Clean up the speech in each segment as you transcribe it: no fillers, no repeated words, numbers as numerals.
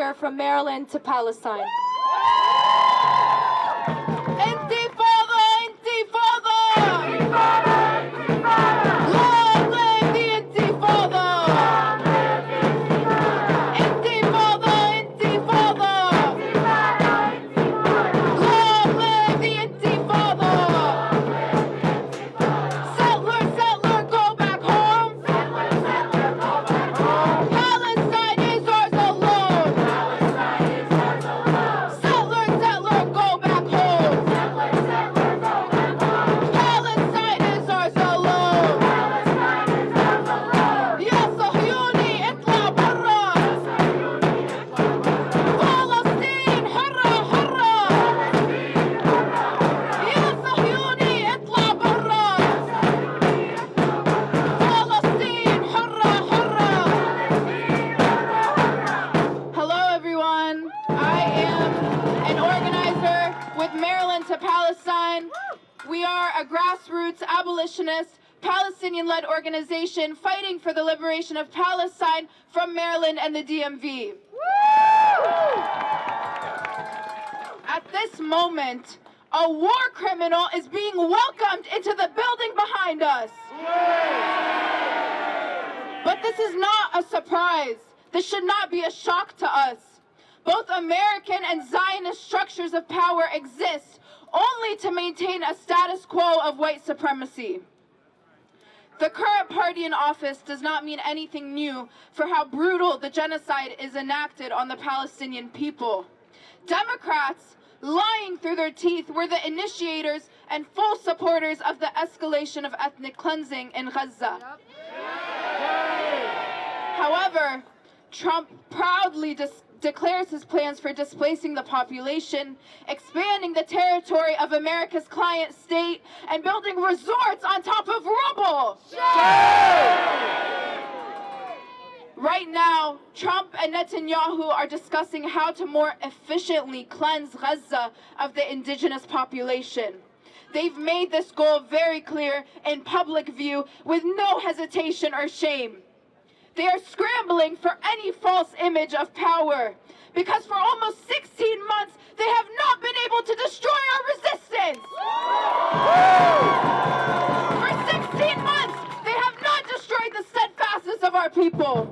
organizer from Maryland to Palestine. Intifada! Intifada! Intifada! Intifada! Long live the Intifada! Intifada! Intifada! Long live the Intifada! Settler, settler, go back home! Palestine is ours alone! Settler, settler, go back home! Palestine is ours alone! يا صهيوني اطلع برا! فلسطين حرة حرة! يا صهيوني اطلع برا! فلسطين حرة حرة! Hello everyone. I am an organizer with Maryland to Palestine. We are a grassroots abolitionist Palestinian-led organization fighting for the liberation of Palestine from Maryland and the DMV. At this moment, a war criminal is being welcomed into the building behind us. But this is not a surprise. This should not be a shock to us. Both American and Zionist structures of power exist only to maintain a status quo of white supremacy. The current party in office does not mean anything new for how brutal the genocide is enacted on the Palestinian people. Democrats, lying through their teeth, were the initiators and full supporters of the escalation of ethnic cleansing in Gaza. However, Trump proudly declares his plans for displacing the population, expanding the territory of America's client state, and building resorts on top of rubble. Right now, Trump and Netanyahu are discussing how to more efficiently cleanse Gaza of the indigenous population. They've made this goal very clear in public view with no hesitation or shame. They are scrambling for any false image of power because for almost 16 months they have not been able to destroy our resistance. For 16 months they have not destroyed the steadfastness of our people.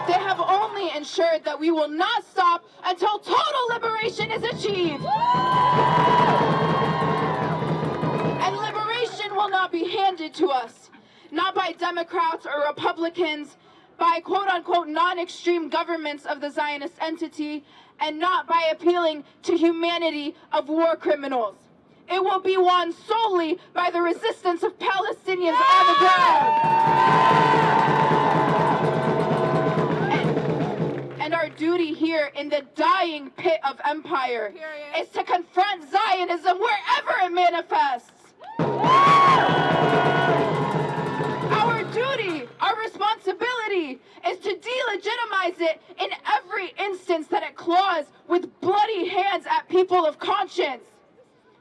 They have only ensured that we will not stop until total liberation is achieved. And liberation will not be handed to us. Not by Democrats or Republicans, by quote-unquote non-extreme governments of the Zionist entity, and not by appealing to humanity of war criminals. It will be won solely by the resistance of Palestinians on the ground. And our duty here in the dying pit of empire is to confront Zionism wherever it manifests. Our responsibility is to delegitimize it in every instance that it claws with bloody hands at people of conscience.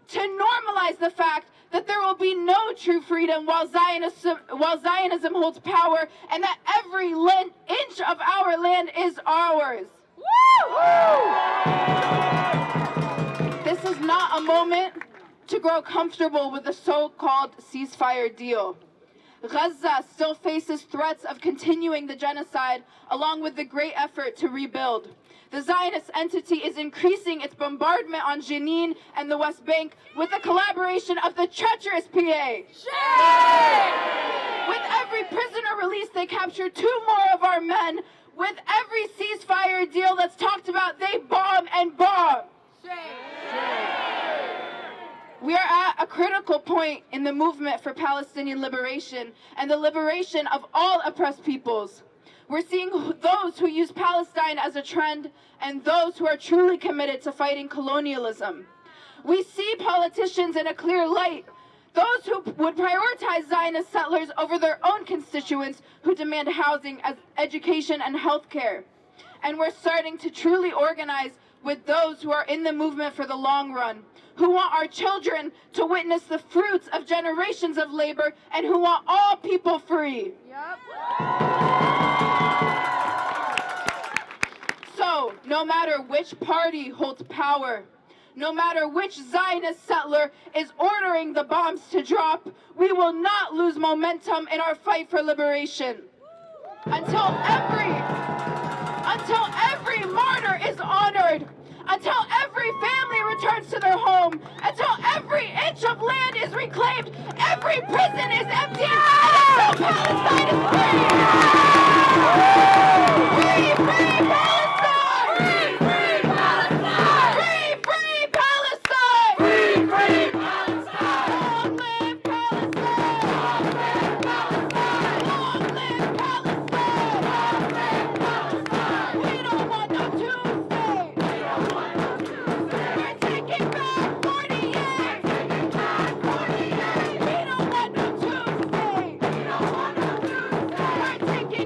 To normalize the fact that there will be no true freedom while Zionism holds power, and that every inch of our land is ours. This is not a moment to grow comfortable with the so-called ceasefire deal. Gaza still faces threats of continuing the genocide, along with the great effort to rebuild. The Zionist entity is increasing its bombardment on Jenin and the West Bank with the collaboration of the treacherous PA. With every prisoner released, they capture 2 more of our men. With every ceasefire deal that's talked about, they bomb and bomb. We are at a critical point in the movement for Palestinian liberation and the liberation of all oppressed peoples. We're seeing those who use Palestine as a trend and those who are truly committed to fighting colonialism. We see politicians in a clear light, those who would prioritize Zionist settlers over their own constituents who demand housing, education, and health care. And we're starting to truly organize with those who are in the movement for the long run, who want our children to witness the fruits of generations of labor, and who want all people free. no matter which party holds power, no matter which Zionist settler is ordering the bombs to drop, we will not lose momentum in our fight for liberation. Until every martyr is honored, until every family returns to their home, until every inch of land is reclaimed, every prison is empty, and until Palestine is free! Free, free Palestine! Free, free Palestine! Free, free Palestine! Free, free Palestine! Long live Palestine! Long live Palestine! Long live Palestine! Long live Palestine! We don't want no Tuesday! We don't want no Tuesday! We're taking back 48! We're taking back 48! We don't want no Tuesday! We don't want no Tuesday! We're taking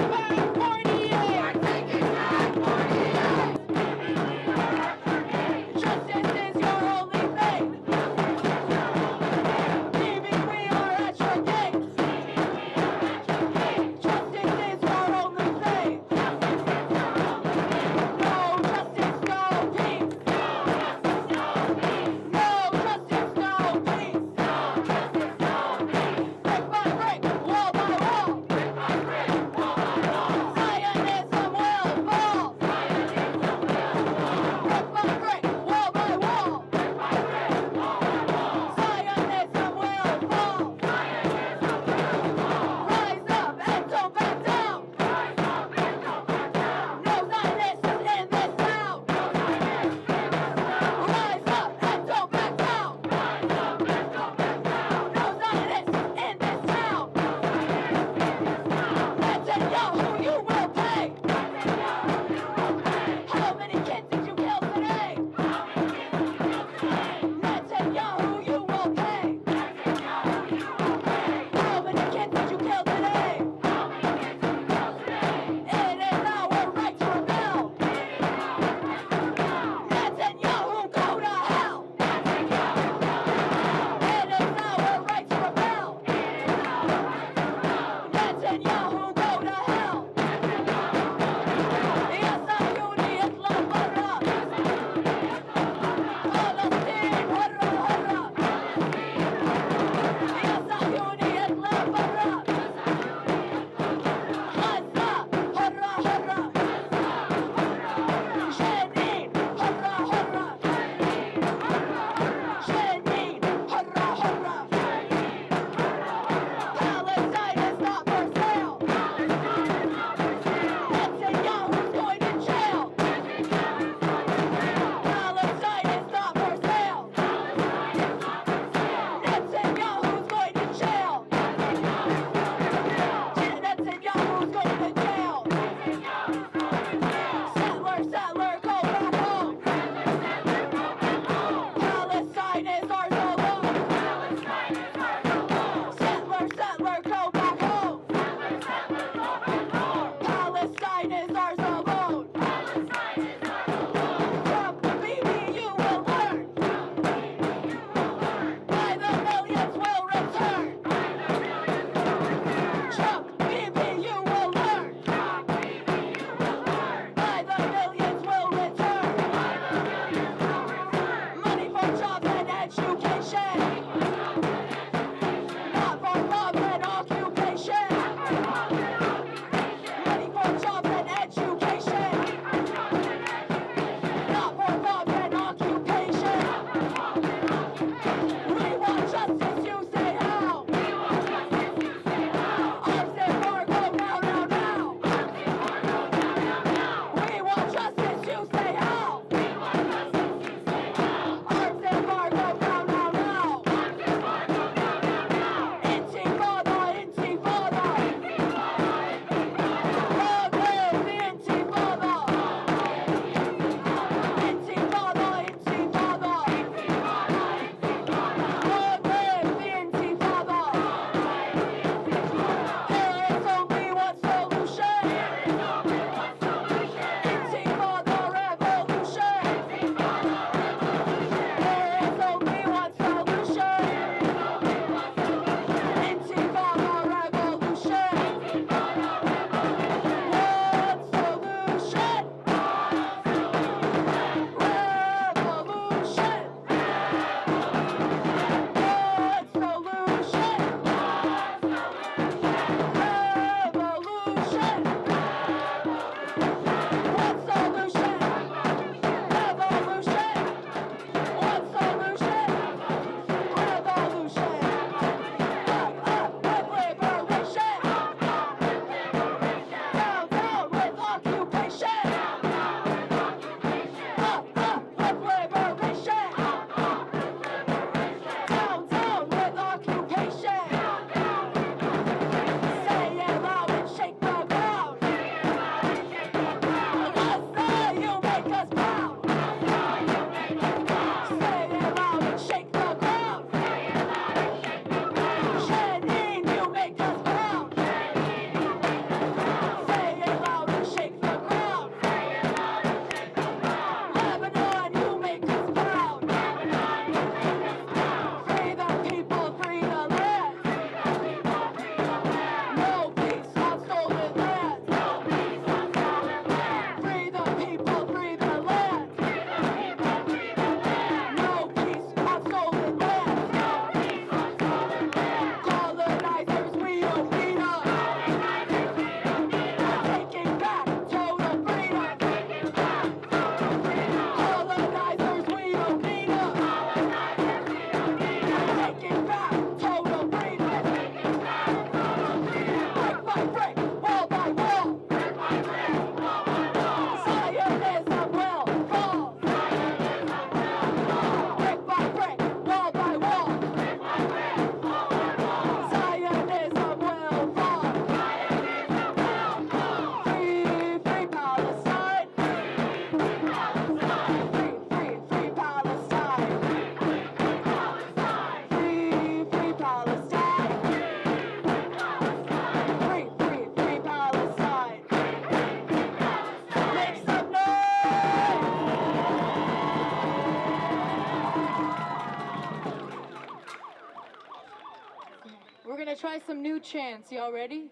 We're gonna try some new chants. Y'all ready?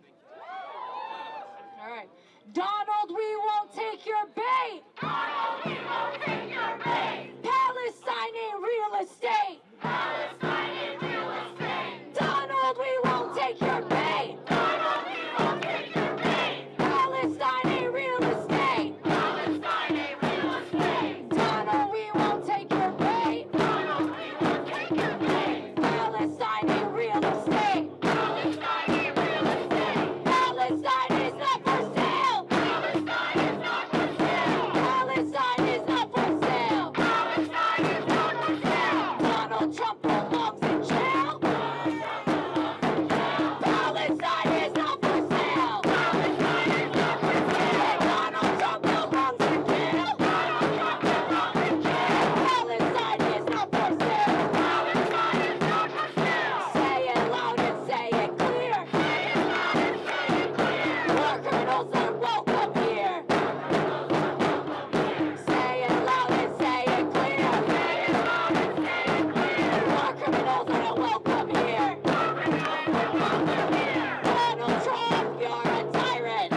All right. Donald, we won't take your bait. Donald, we won't take your bait. Palestine ain't real estate. Palestine ain't real estate. Donald, we won't take your bait. Donald, we won't take your bait. Palestine ain't real estate. Palestine ain't real estate. Donald, we won't take your bait. Donald, we won't take your bait. Palestine ain't real estate. Palestine ain't real estate. Palestine is not for sale. Palestine is not for sale. Palestine is not for sale. Palestine is not for sale. Donald Trump belongs in jail. Palestine is not for sale. Palestine is not for sale. Donald Trump belongs in jail. Donald Trump belongs in jail. Palestine is not for sale. Palestine is not for sale. Say it loud and say it clear. Say it loud and say it clear. War criminals are welcome here. Say it loud and say it clear. Say it loud and say it clear. War criminals are welcome here. Donald Trump, you're a tyrant.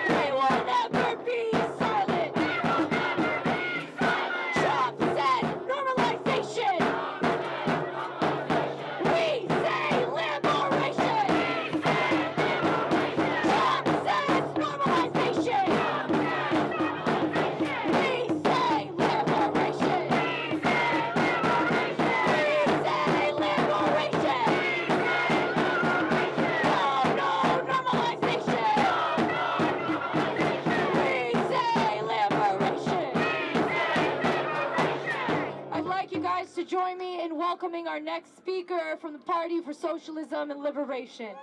We will never be silent. Trump said normalization. We say liberation. Trump says normalization. We say liberation. We say liberation. No, normalization. We say liberation. I'd like you guys to join me in welcoming our next speaker from the Party for Socialism and Liberation.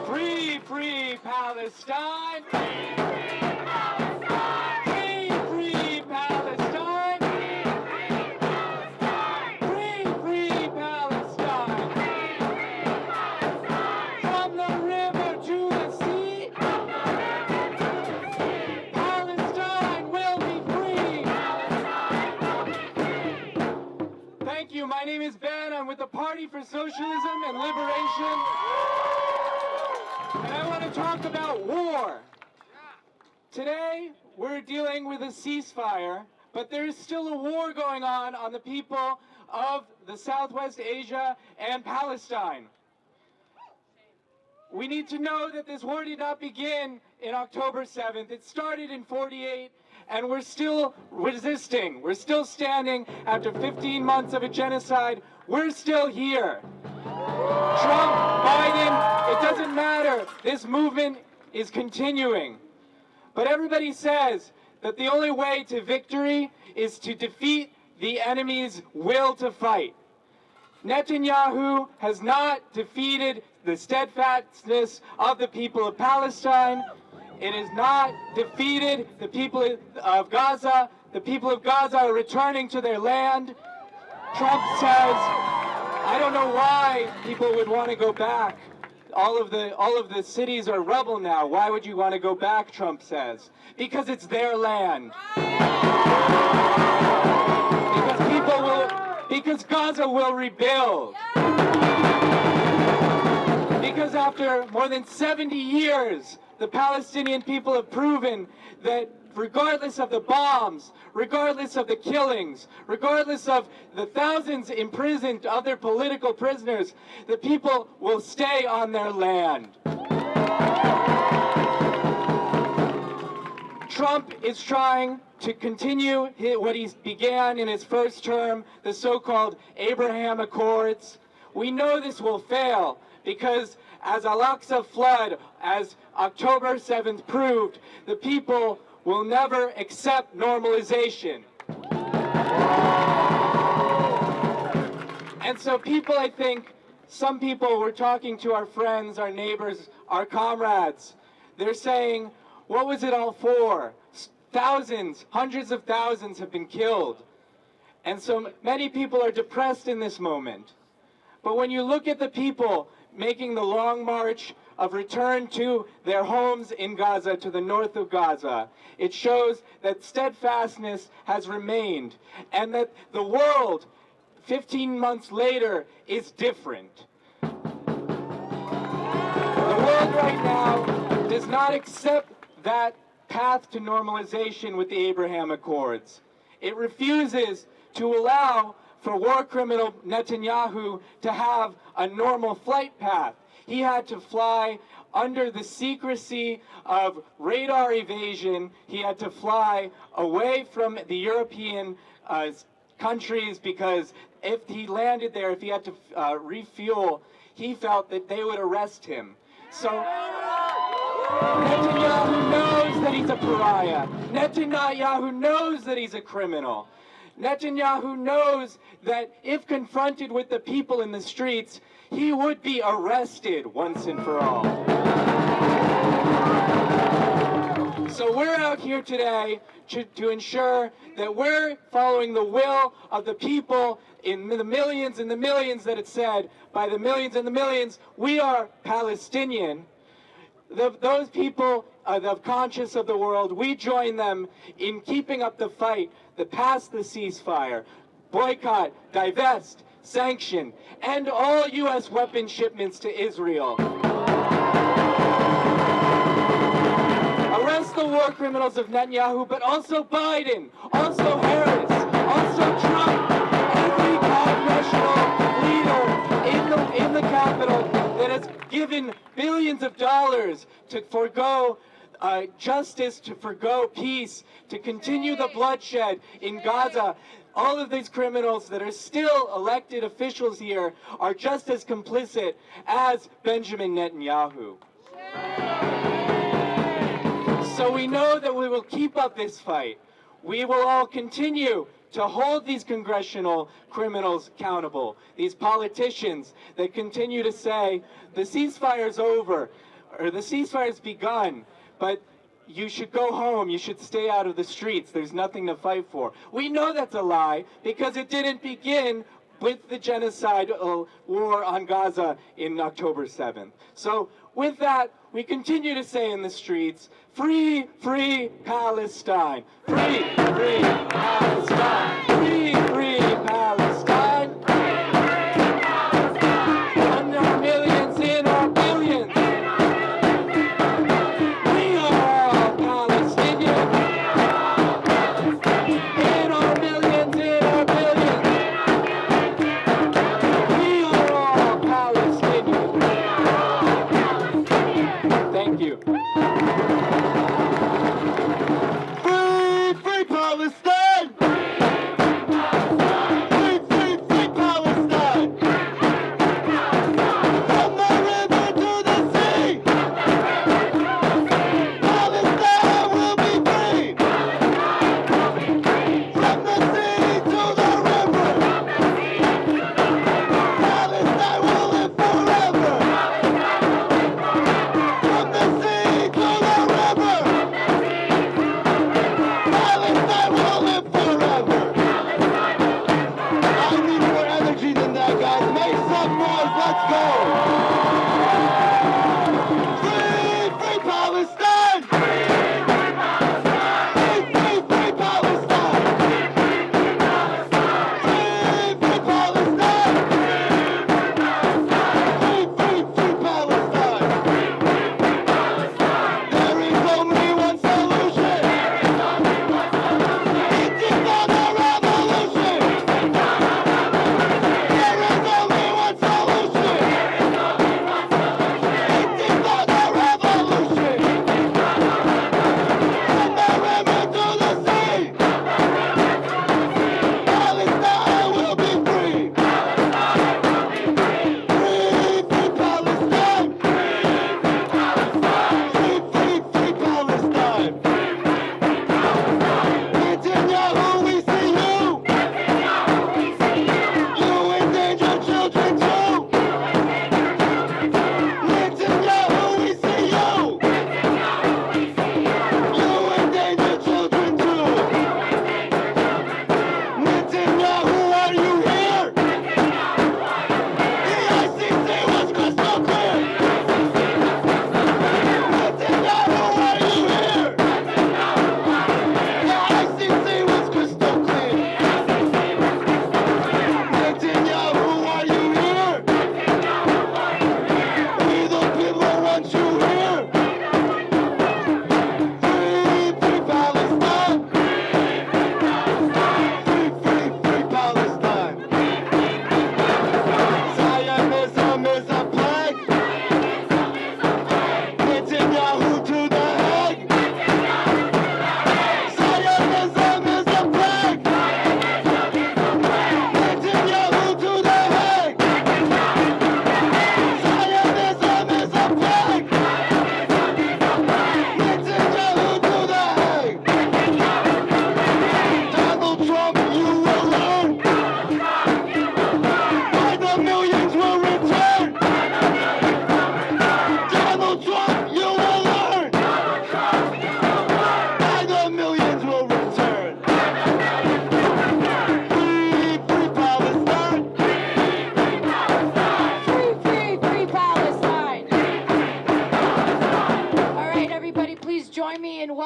Free, free Palestine! Free, free Palestine! Free, free Palestine! From the river to the sea, Palestine will be free! Thank you. My name is Ben. I'm with the Party for Socialism and Liberation. And I want to talk about war. Today, we're dealing with a ceasefire, but there is still a war going on the people of the Southwest Asia and Palestine. We need to know that this war did not begin in October 7th. It started in 48, and we're still resisting. We're still standing after 15 months of a genocide. We're still here. Trump, Biden, it doesn't matter. This movement is continuing. But everybody says that the only way to victory is to defeat the enemy's will to fight. Netanyahu has not defeated the steadfastness of the people of Palestine. It has not defeated the people of Gaza. The people of Gaza are returning to their land. Trump says, I don't know why people would want to go back. All of the cities are rubble now. Why would you want to go back, Trump says? Because it's their land. Because Gaza will rebuild. Because after more than 70 years, the Palestinian people have proven that regardless of the bombs, regardless of the killings, regardless of the thousands imprisoned other political prisoners, the people will stay on their land. Trump is trying to continue what he began in his first term, the so-called Abraham Accords. We know this will fail because as Al-Aqsa flood, as October 7th proved, the people will never accept normalization. And so people, I think, some people were talking to our friends, our neighbors, our comrades. They're saying, what was it all for? Thousands, hundreds of thousands have been killed. And so many people are depressed in this moment. But when you look at the people making the long march of return to their homes in Gaza, to the north of Gaza, it shows that steadfastness has remained and that the world 15 months later is different. The world right now does not accept that path to normalization with the Abraham Accords. It refuses to allow for war criminal Netanyahu to have a normal flight path. He had to fly under the secrecy of radar evasion. He had to fly away from the European countries, because if he landed there, if he had to refuel, he felt that they would arrest him. So Netanyahu knows that he's a pariah. Netanyahu knows that he's a criminal. Netanyahu knows that if confronted with the people in the streets, he would be arrested once and for all. So we're out here today to ensure that we're following the will of the people in the millions and the millions that it said. By the millions and the millions, we are Palestinian. Those people the conscious of the world, we join them in keeping up the fight, to pass the ceasefire, boycott, divest, sanction, end all U.S. weapon shipments to Israel. Arrest the war criminals of Netanyahu, but also Biden, also Harris, also Trump, every congressional leader in the Capitol that has given billions of dollars to forego justice, to forgo peace, to continue the bloodshed in Gaza. All of these criminals that are still elected officials here are just as complicit as Benjamin Netanyahu. So we know that we will keep up this fight. We will all continue to hold these congressional criminals accountable, these politicians that continue to say the ceasefire's over, or the ceasefire's begun, but you should go home, you should stay out of the streets, there's nothing to fight for. We know that's a lie because it didn't begin with the genocide war on Gaza in October 7th. So with that, we continue to say in the streets, free, free Palestine. Free, free Palestine. Free, free Palestine. And our millions in our billions. We are all Palestinians. In our millions, in our billions. We are all Palestinians. Thank you. Free, free Palestine!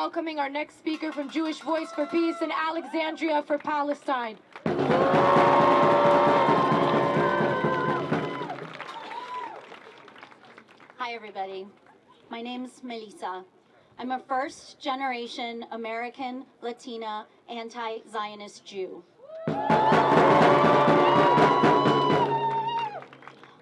welcoming our next speaker from Jewish Voice for Peace in Alexandria for Palestine. Hi, everybody. My name's Melissa. I'm a first-generation American, Latina, anti-Zionist Jew.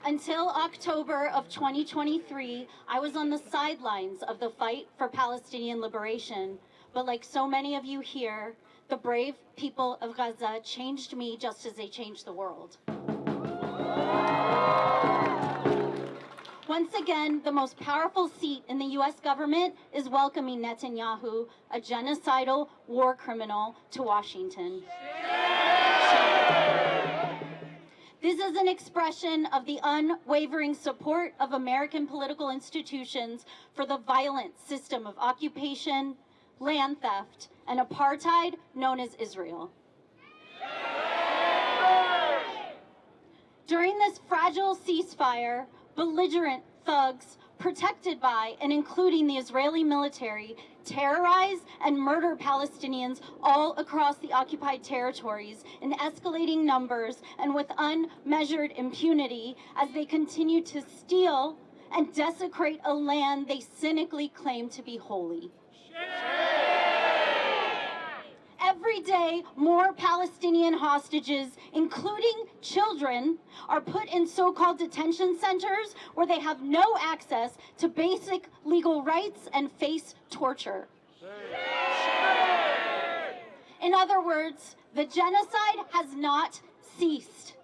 Until October of 2023, I was on the sidelines of the fight for Palestinian liberation. But like so many of you here, the brave people of Gaza changed me just as they changed the world. Once again, the most powerful seat in the U.S. government is welcoming Netanyahu, a genocidal war criminal, to Washington. This is an expression of the unwavering support of American political institutions for the violent system of occupation, land theft, and apartheid known as Israel. During this fragile ceasefire, belligerent thugs, protected by and including the Israeli military, terrorize and murder Palestinians all across the occupied territories in escalating numbers and with unmeasured impunity as they continue to steal and desecrate a land they cynically claim to be holy. Every day, more Palestinian hostages, including children, are put in so-called detention centers where they have no access to basic legal rights and face torture. In other words, the genocide has not ceased.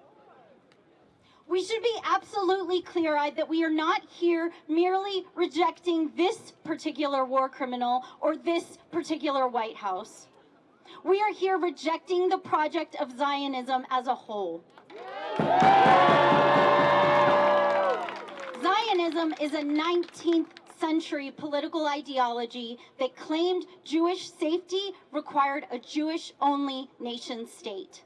We should be absolutely clear-eyed that we are not here merely rejecting this particular war criminal or this particular White House. We are here rejecting the project of Zionism as a whole. Zionism is a 19th century political ideology that claimed Jewish safety required a Jewish-only nation state.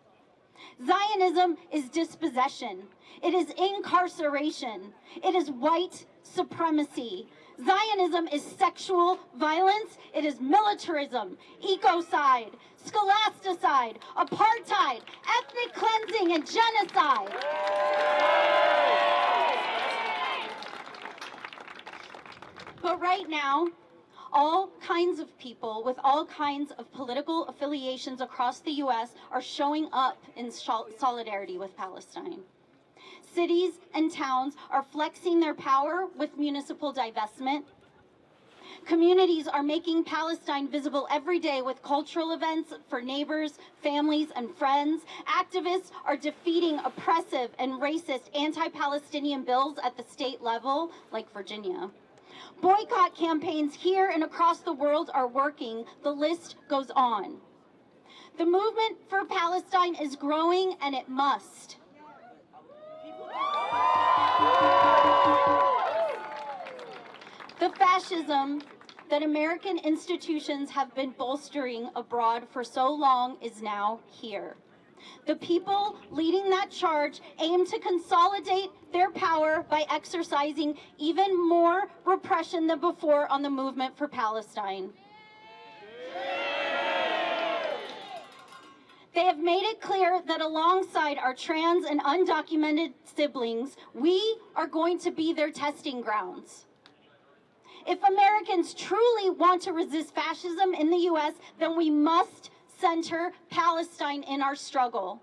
Zionism is dispossession. It is incarceration. It is white supremacy. Zionism is sexual violence. It is militarism, ecocide, scholasticide, apartheid, ethnic cleansing, and genocide. But right now, all kinds of people with all kinds of political affiliations across the U.S. are showing up in solidarity with Palestine. Cities and towns are flexing their power with municipal divestment. Communities are making Palestine visible every day with cultural events for neighbors, families, and friends. Activists are defeating oppressive and racist anti-Palestinian bills at the state level, like Virginia. Boycott campaigns here and across the world are working. The list goes on. The movement for Palestine is growing, and it must. The fascism that American institutions have been bolstering abroad for so long is now here. The people leading that charge aim to consolidate their power by exercising even more repression than before on the movement for Palestine. They have made it clear that alongside our trans and undocumented siblings, we are going to be their testing grounds. If Americans truly want to resist fascism in the U.S., then we must center Palestine in our struggle.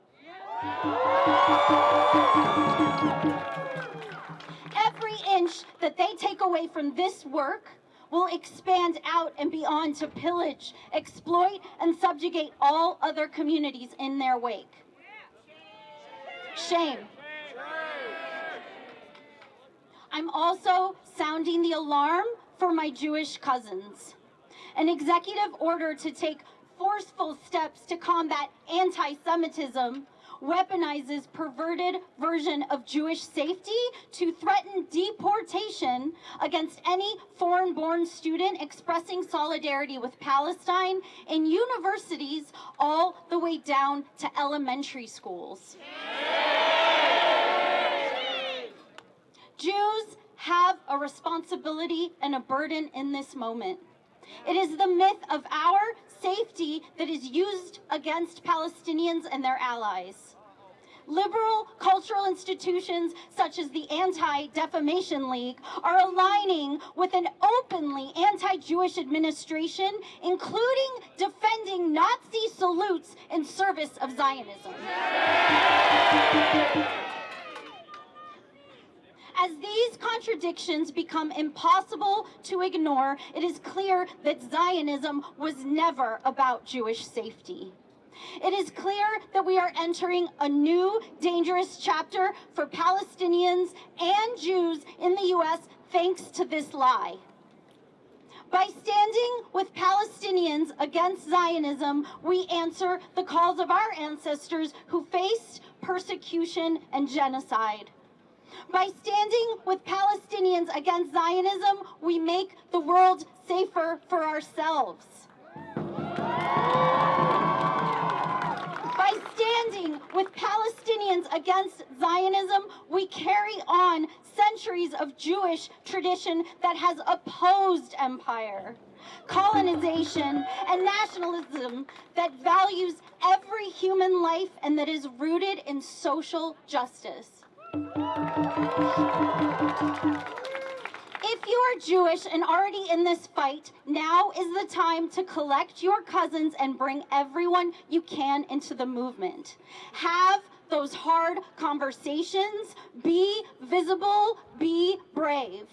Every inch that they take away from this work will expand out and beyond to pillage, exploit, and subjugate all other communities in their wake. Shame. I'm also sounding the alarm for my Jewish cousins. An executive order to take forceful steps to combat anti-Semitism weaponizes perverted version of Jewish safety to threaten deportation against any foreign-born student expressing solidarity with Palestine in universities all the way down to elementary schools. Jews have a responsibility and a burden in this moment. It is the myth of our safety that is used against Palestinians and their allies. Liberal cultural institutions such as the Anti-Defamation League are aligning with an openly anti-Jewish administration, including defending Nazi salutes in service of Zionism. As these contradictions become impossible to ignore, it is clear that Zionism was never about Jewish safety. It is clear that we are entering a new, dangerous chapter for Palestinians and Jews in the U.S. thanks to this lie. By standing with Palestinians against Zionism, we answer the calls of our ancestors who faced persecution and genocide. By standing with Palestinians against Zionism, we make the world safer for ourselves. By standing with Palestinians against Zionism, we carry on centuries of Jewish tradition that has opposed empire, colonization, and nationalism that values every human life and that is rooted in social justice. If you are Jewish and already in this fight, now is the time to collect your cousins and bring everyone you can into the movement. Have those hard conversations. Be visible. Be brave.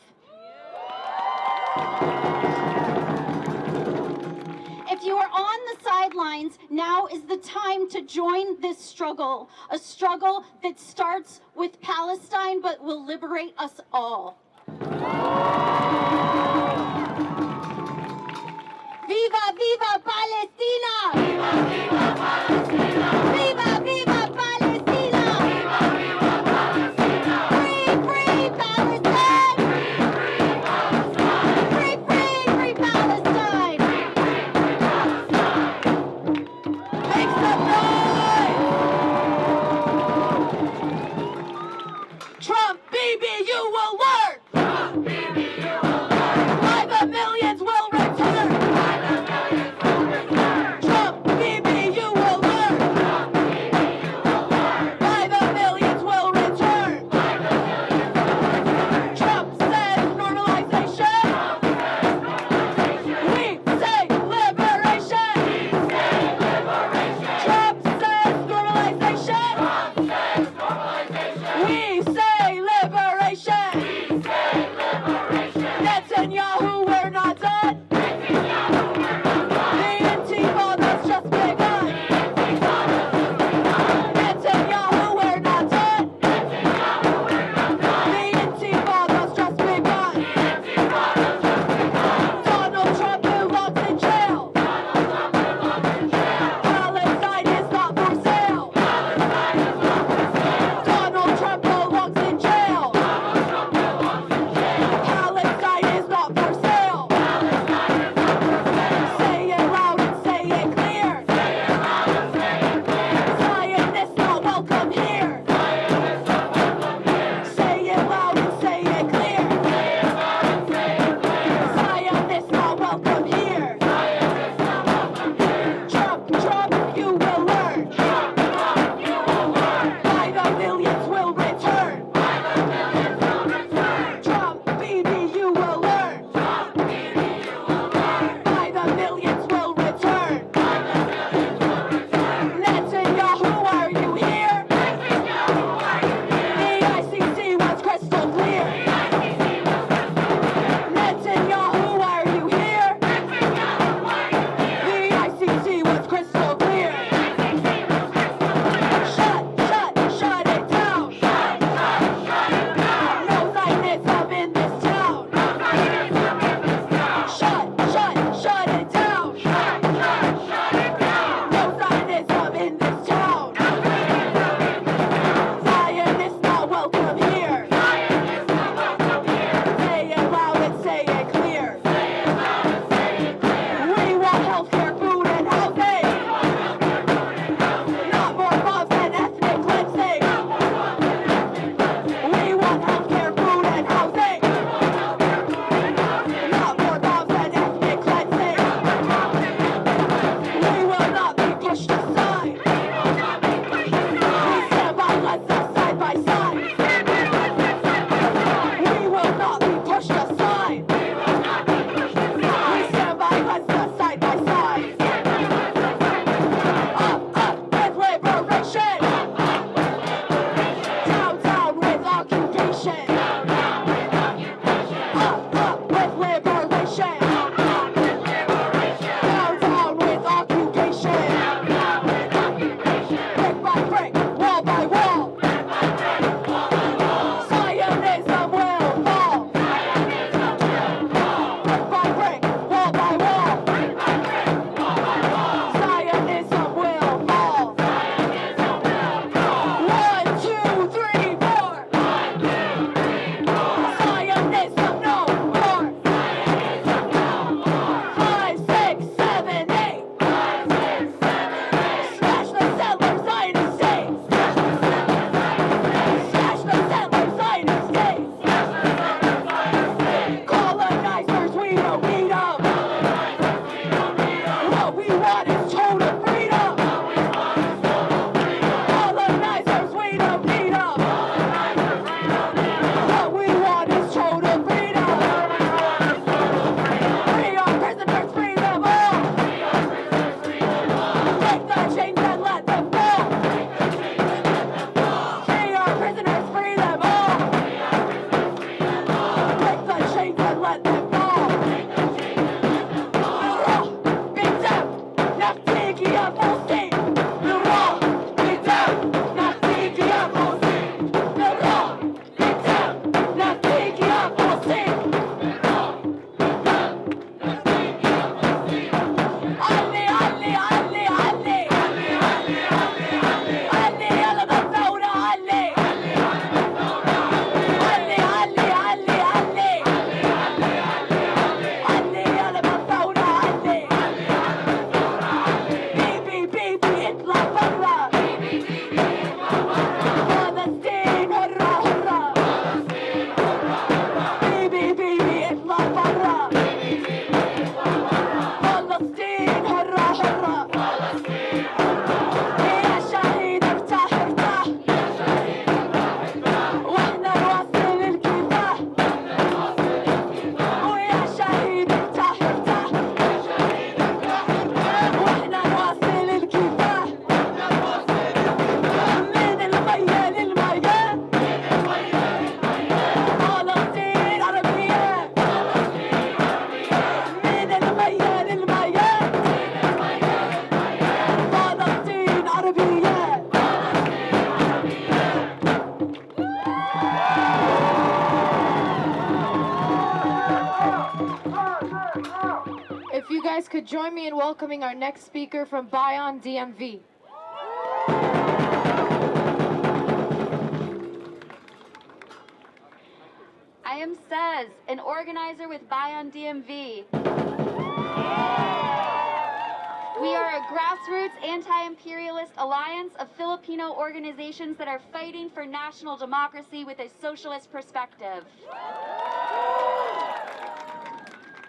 If you are on the sidelines, now is the time to join this struggle, a struggle that starts with Palestine but will liberate us all. Viva, viva Palestina! Viva, viva Palestina! Viva, viva Palestina! Viva, viva Palestina! Free, free Palestine! Free, free Palestine! Free, free, free Palestine! Make some noise! Trump, Bibi, you will learn! Trump, Bibi, you will learn! Why the millions will return! Why the millions will return! Trump, Bibi, you will learn! Trump, Bibi, you will learn! Why the millions will return! Why the millions will return! Trump says normalization! Trump says normalization! We say liberation! Trump says normalization! Trump says normalization! We say liberation! could join me in welcoming our next speaker from Bayon, DMV. I am Sez, an organizer with Bayon DMV. We are a grassroots anti-imperialist alliance of Filipino organizations that are fighting for national democracy with a socialist perspective.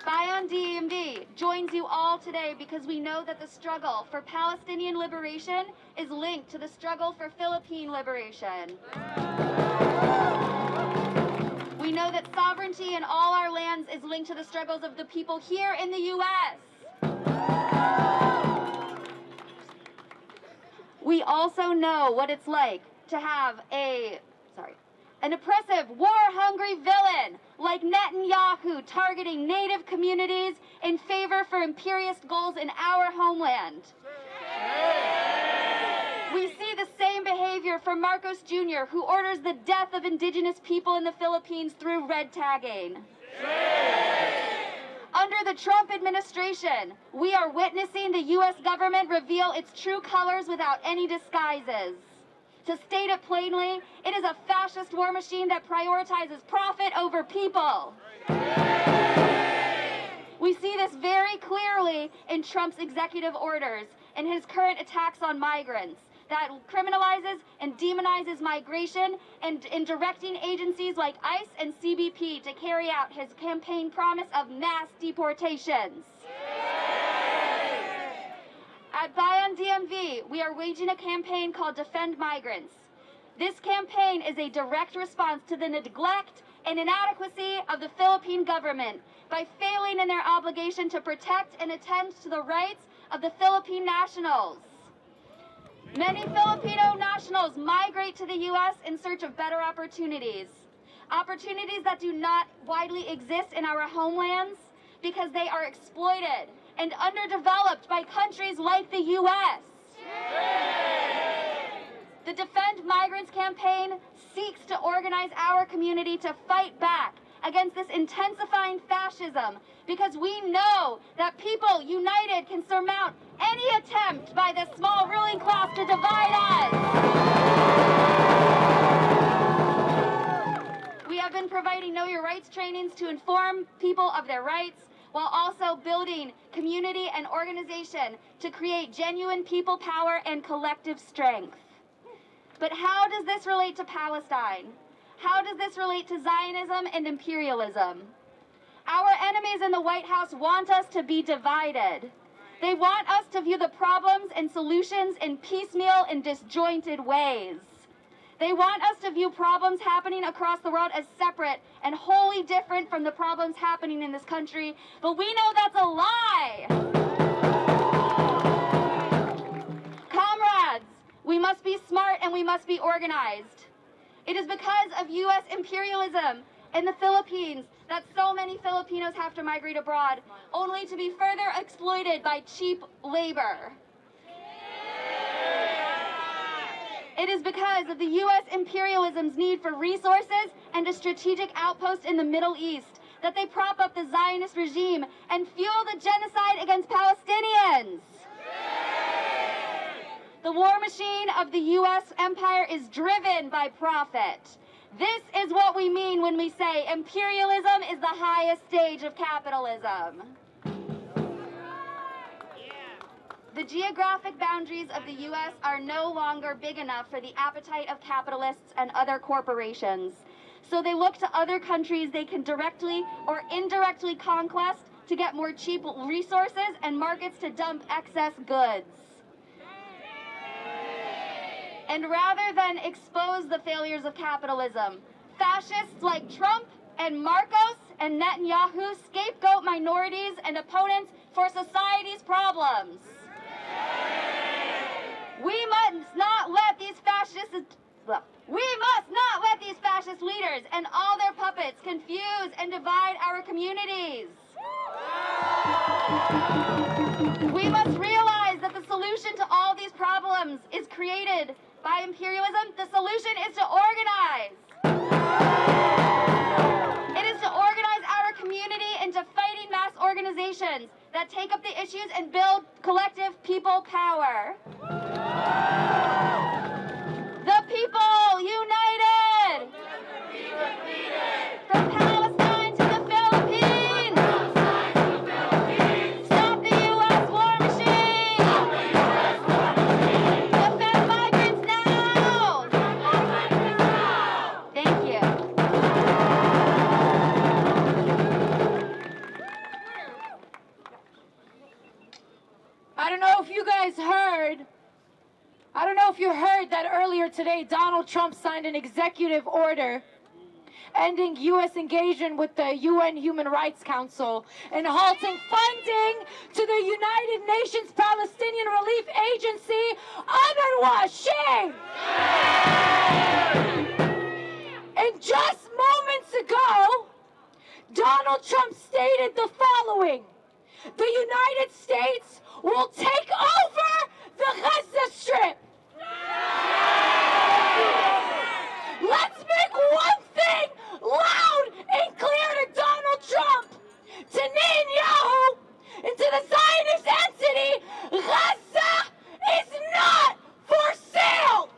Bayon DMV joins you all today because we know that the struggle for Palestinian liberation is linked to the struggle for Philippine liberation. We know that sovereignty in all our lands is linked to the struggles of the people here in the U.S. We also know what it's like to have an oppressive, war-hungry villain like Netanyahu targeting native communities in favor for imperialist goals in our homeland. We see the same behavior from Marcos Jr., who orders the death of indigenous people in the Philippines through red tagging. Under the Trump administration, we are witnessing the U.S. government reveal its true colors without any disguises. To state it plainly, it is a fascist war machine that prioritizes profit over people. We see this very clearly in Trump's executive orders and his current attacks on migrants that criminalizes and demonizes migration, and in directing agencies like ICE and CBP to carry out his campaign promise of mass deportations. At Bayon DMV, we are waging a campaign called Defend Migrants. This campaign is a direct response to the neglect and inadequacy of the Philippine government by failing in their obligation to protect and attend to the rights of the Philippine nationals. Many Filipino nationals migrate to the U.S. in search of better opportunities. Opportunities that do not widely exist in our homelands because they are exploited and underdeveloped by countries like the U.S. The Defend Migrants campaign seeks to organize our community to fight back against this intensifying fascism because we know that people united can surmount any attempt by the small ruling class to divide us. We have been providing Know Your Rights trainings to inform people of their rights, while also building community and organization to create genuine people power and collective strength. But how does this relate to Palestine? How does this relate to Zionism and imperialism? Our enemies in the White House want us to be divided. They want us to view the problems and solutions in piecemeal and disjointed ways. They want us to view problems happening across the world as separate and wholly different from the problems happening in this country, but we know that's a lie. Comrades, we must be smart and we must be organized. It is because of U.S. imperialism in the Philippines that so many Filipinos have to migrate abroad, only to be further exploited by cheap labor. It is because of the U.S. imperialism's need for resources and a strategic outpost in the Middle East that they prop up the Zionist regime and fuel the genocide against Palestinians. The war machine of the U.S. empire is driven by profit. This is what we mean when we say imperialism is the highest stage of capitalism. The geographic boundaries of the U.S. are no longer big enough for the appetite of capitalists and other corporations. So they look to other countries they can directly or indirectly conquest to get more cheap resources and markets to dump excess goods. And rather than expose the failures of capitalism, fascists like Trump and Marcos and Netanyahu scapegoat minorities and opponents for society's problems. We must not let these fascist leaders and all their puppets confuse and divide our communities. We must realize that the solution to all these problems is created by imperialism. The solution is to organize. It is to organize our community into fighting mass organizations that that take up the issues and build collective people power. The people united! From Palestine to the Philippines! Stop the U.S. war machine! Defend migrants now! Thank you. I don't know if you guys heard. I don't know if you heard that earlier today, Donald Trump signed an executive order ending U.S. engagement with the UN Human Rights Council and halting funding to the United Nations Palestinian Relief Agency, UNRWA. Shame! And just moments ago, Donald Trump stated the following: the United States will take over the Gaza Strip. Let's make one thing loud and clear to Donald Trump, to Netanyahu, and to the Zionist entity: Gaza is not for sale.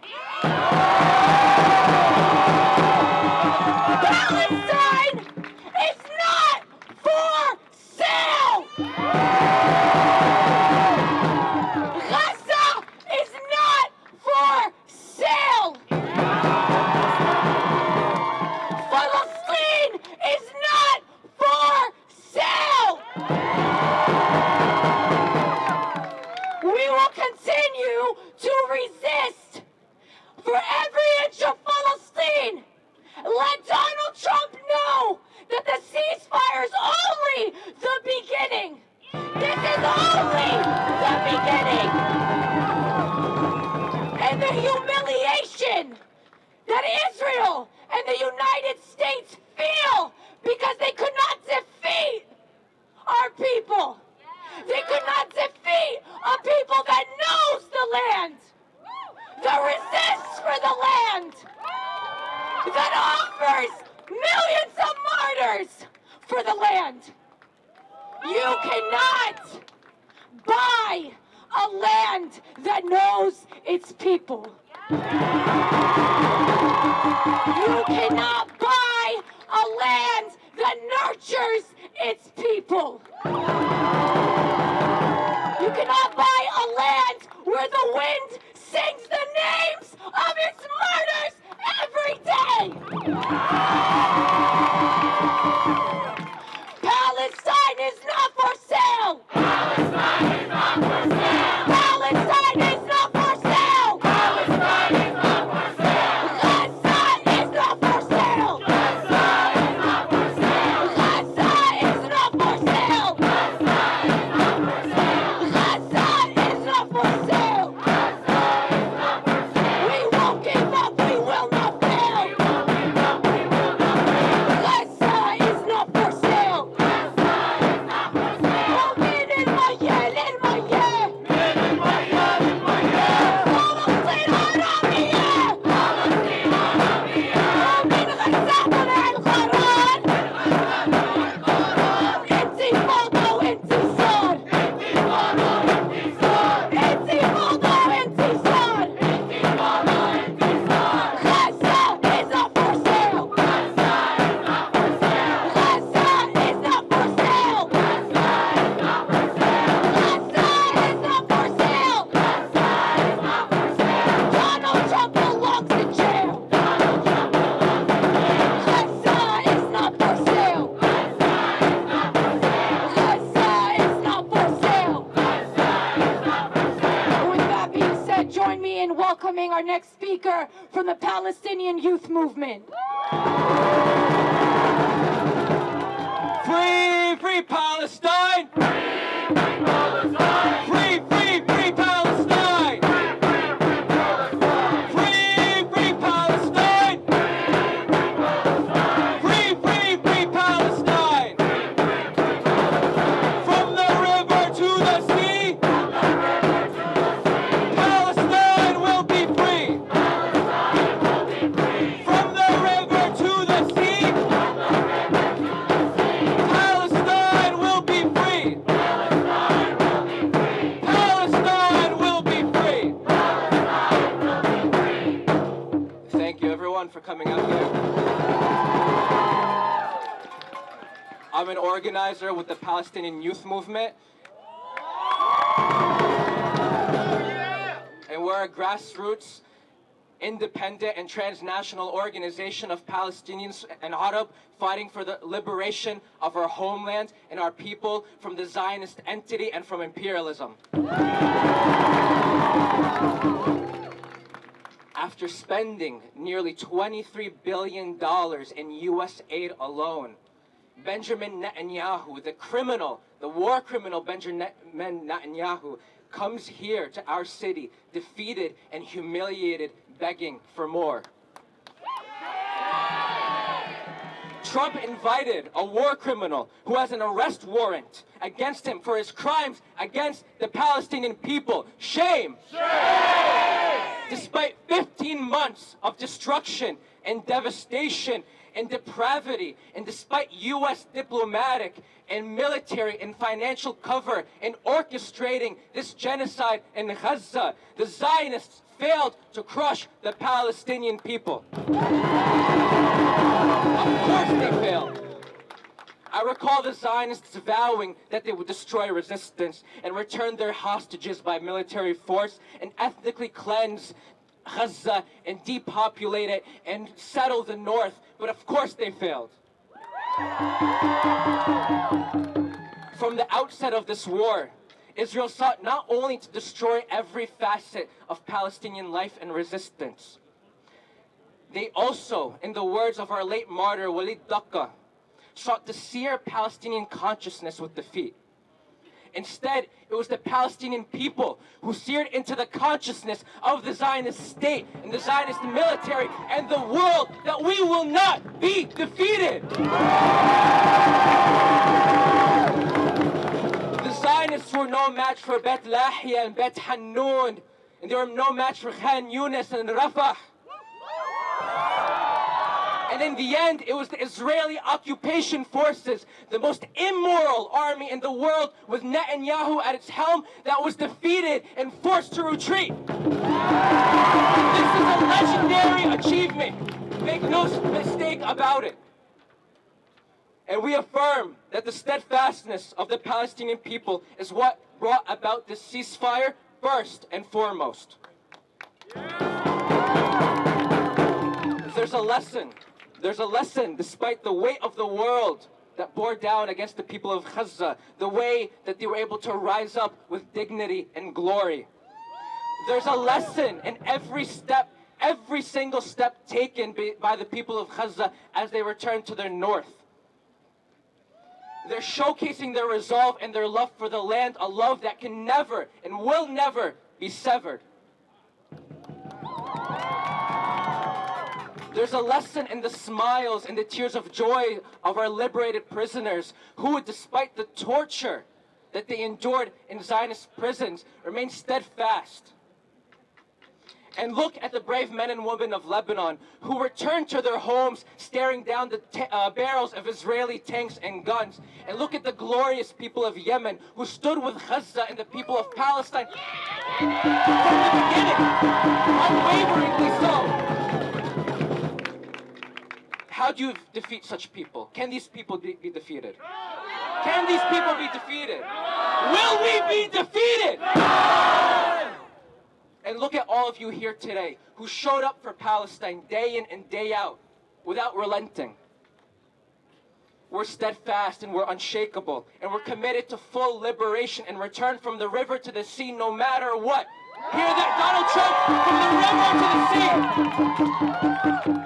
Palestine is not for sale. Gaza is not for sale. Palestine is not for sale. We will continue to resist for every inch of Palestine. Let Donald Trump know that the ceasefire is only the beginning. This is only the beginning. And the humiliation that Israel and the United States feel because they could not defeat our people. They could not defeat a people that knows the land, that resists for the land, that offers millions of martyrs for the land. You cannot buy a land that knows its people. You cannot buy a land that nurtures its people. You cannot buy a land where the wind sings the names of its martyrs every day. Palestine is not for sale. Palestine is not for sale. Palestine is not for sale. Palestine is not for sale. Gaza is not for sale. Gaza is not for sale. Gaza is not for sale. Gaza is not for sale. We won't give up. We will not fail. Gaza is not for sale. Donald Trump belongs in jail. Gaza is not for sale. Gaza is not for sale. With that being said, join me in welcoming our next speaker from the Palestinian Youth Movement. Free, free Palestine! Free, free, free Palestine! Free, free Palestine! Free, free, free Palestine! From the river to the sea, Palestine will be free! From the river to the sea, Palestine will be free! I'm an organizer with the Palestinian Youth Movement. And we're a grassroots, independent, and transnational organization of Palestinians and Arab fighting for the liberation of our homeland and our people from the Zionist entity and from imperialism. After spending nearly $23 billion in US aid alone, Benjamin Netanyahu, the war criminal Benjamin Netanyahu, comes here to our city, defeated and humiliated, begging for more. Trump invited a war criminal who has an arrest warrant against him for his crimes against the Palestinian people. Shame! Shame! Despite 15 months of destruction and devastation and depravity, and despite U.S. diplomatic and military and financial cover in orchestrating this genocide in Gaza, the Zionists failed to crush the Palestinian people. Of course they failed. I recall the Zionists vowing that they would destroy resistance and return their hostages by military force and ethnically cleanse Gaza and depopulate it and settle the north, but of course they failed. From the outset of this war, Israel sought not only to destroy every facet of Palestinian life and resistance, they also, in the words of our late martyr Walid Daqqa, sought to sear Palestinian consciousness with defeat. Instead, it was the Palestinian people who seared into the consciousness of the Zionist state and the Zionist military and the world that we will not be defeated. The Zionists were no match for Bet Lahia and Bet Hanun, and they were no match for Khan Yunis and Rafah. And in the end, it was the Israeli occupation forces, the most immoral army in the world, with Netanyahu at its helm, that was defeated and forced to retreat. This is a legendary achievement. Make no mistake about it. And we affirm that the steadfastness of the Palestinian people is what brought about this ceasefire first and foremost. There's a lesson despite the weight of the world that bore down against the people of Gaza, the way that they were able to rise up with dignity and glory. There's a lesson in every single step taken by the people of Gaza as they return to their north. They're showcasing their resolve and their love for the land, a love that can never and will never be severed. There's a lesson in the smiles and the tears of joy of our liberated prisoners who, despite the torture that they endured in Zionist prisons, remain steadfast. And look at the brave men and women of Lebanon who returned to their homes staring down the barrels of Israeli tanks and guns. And look at the glorious people of Yemen who stood with Gaza and the people of Palestine from the beginning, unwaveringly so. How do you defeat such people? Can these people be defeated? Can these people be defeated? Will we be defeated? And look at all of you here today who showed up for Palestine day in and day out without relenting. We're steadfast and we're unshakable, and we're committed to full liberation and return from the river to the sea no matter what. Hear that, Donald Trump, from the river to the sea.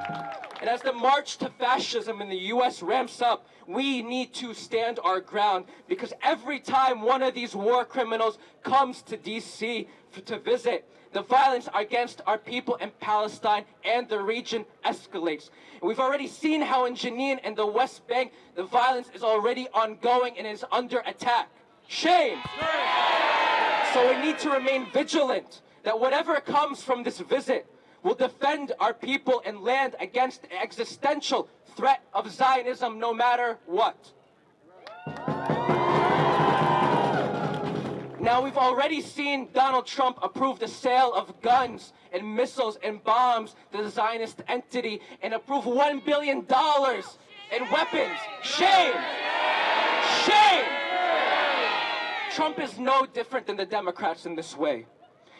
And as the march to fascism in the U.S. ramps up, we need to stand our ground, because every time one of these war criminals comes to D.C. to visit, the violence against our people in Palestine and the region escalates. And we've already seen how in Jenin and the West Bank, the violence is already ongoing and is under attack. Shame! So we need to remain vigilant that whatever comes from this visit will defend our people and land against the existential threat of Zionism no matter what. Now, we've already seen Donald Trump approve the sale of guns and missiles and bombs to the Zionist entity and approve $1 billion in weapons. Shame! Shame! Trump is no different than the Democrats in this way.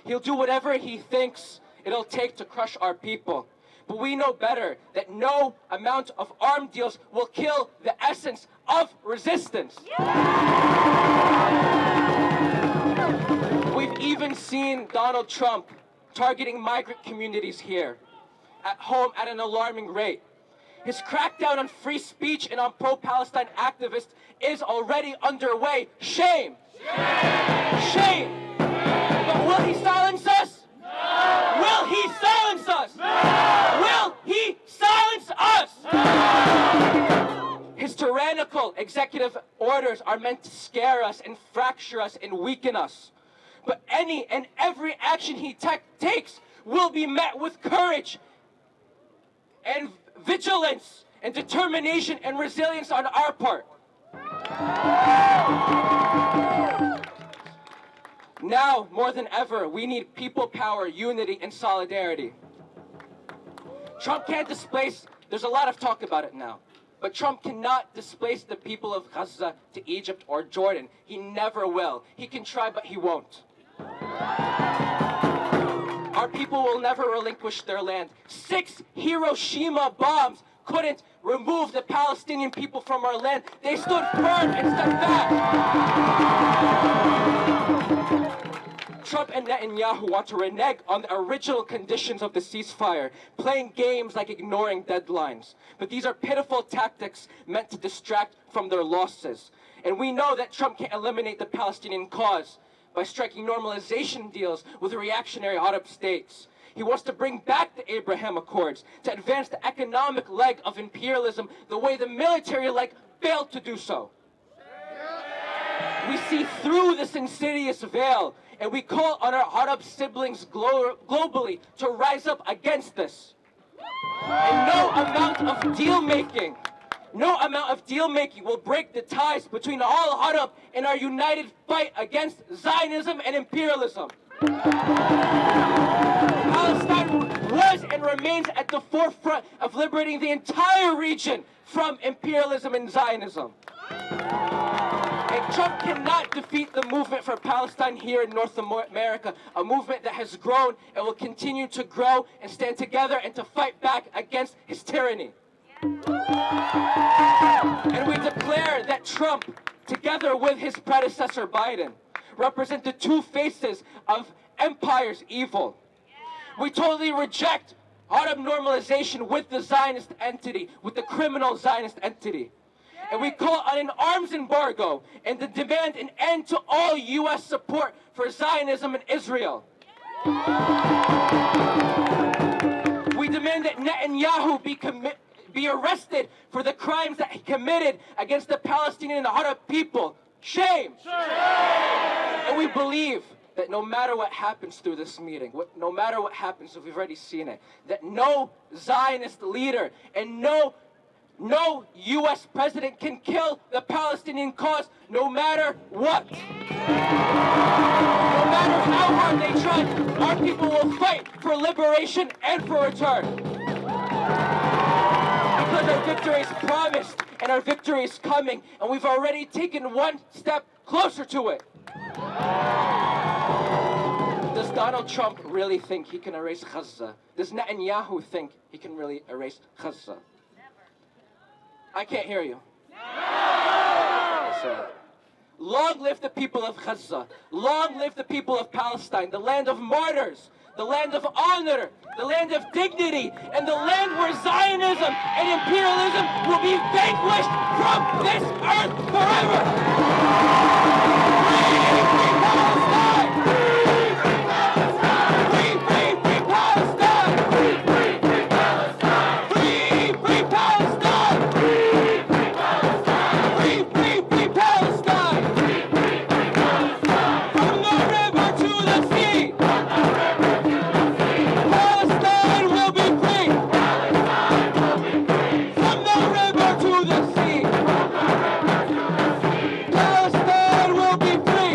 He'll do whatever he thinks it'll take to crush our people. But we know better that no amount of arms deals will kill the essence of resistance. We've even seen Donald Trump targeting migrant communities here at home at an alarming rate. His crackdown on free speech and on pro-Palestine activists is already underway. Shame! Shame! But will he silence us? No! Will he silence us? No! Will he silence us? No! His tyrannical executive orders are meant to scare us and fracture us and weaken us. But any and every action he takes will be met with courage and vigilance and determination and resilience on our part. Now, more than ever, we need people power, unity, and solidarity. Trump can't displace, there's a lot of talk about it now, but Trump cannot displace the people of Gaza to Egypt or Jordan. He never will. He can try, but he won't. Our people will never relinquish their land. 6 Hiroshima bombs couldn't remove the Palestinian people from our land. They stood firm and steadfast. Trump and Netanyahu want to renege on the original conditions of the ceasefire, playing games like ignoring deadlines. But these are pitiful tactics meant to distract from their losses. And we know that Trump can't eliminate the Palestinian cause by striking normalization deals with reactionary Arab states. He wants to bring back the Abraham Accords, to advance the economic leg of imperialism the way the military leg failed to do so. We see through this insidious veil, and we call on our Arab siblings globally to rise up against this. And no amount of deal-making will break the ties between all Arab in our united fight against Zionism and imperialism. Palestine was and remains at the forefront of liberating the entire region from imperialism and Zionism. And Trump cannot defeat the movement for Palestine here in North America, a movement that has grown and will continue to grow and stand together and to fight back against his tyranny. And we declare that Trump, together with his predecessor Biden, represent the two faces of empire's evil. We totally reject Arab normalization with the Zionist entity, with the criminal Zionist entity. And we call on an arms embargo and to demand an end to all U.S. support for Zionism in Israel. We demand that Netanyahu be arrested for the crimes that he committed against the Palestinian and Arab people. Shame! Shame! And we believe that no matter what happens through this meeting, no matter what happens, we've already seen it, that no Zionist leader and no U.S. president can kill the Palestinian cause, no matter what. No matter how hard they try, our people will fight for liberation and for return. Because our victory is promised and our victory is coming, and we've already taken one step closer to it. Does Donald Trump really think he can erase Gaza? Does Netanyahu think he can really erase Gaza? I can't hear you. No! Long live the people of Gaza. Long live the people of Palestine, the land of martyrs, the land of honor, the land of dignity, and the land where Zionism and imperialism will be vanquished from this earth forever. Free Palestine! Free Palestine! Free Palestine! Free Palestine! Free Palestine! From the river to the sea! Palestine will be free! From the river to the sea! Palestine will be free!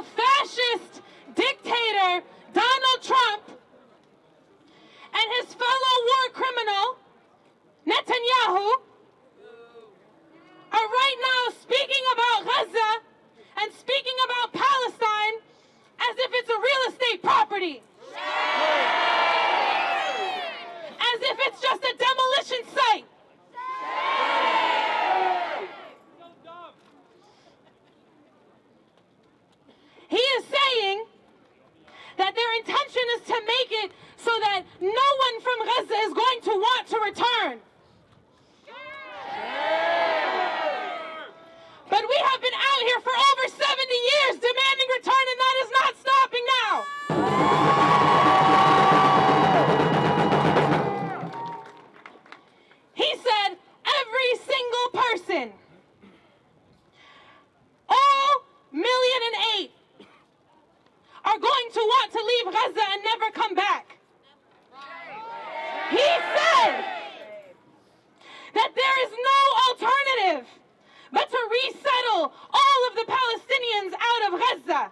the fascist dictator Donald Trump and his fellow war criminal Netanyahu are right now speaking about Gaza and speaking about Palestine as if it's a real estate property. As if it's just a demolition site. He is saying that their intention is to make it so that no one from Gaza is going to want to return. But we have been out here for over 70 years demanding return, and that is not stopping now. He said every single person, all 1,000,008, are going to want to leave Gaza and never come back. He said that there is no alternative but to resettle all of the Palestinians out of Gaza.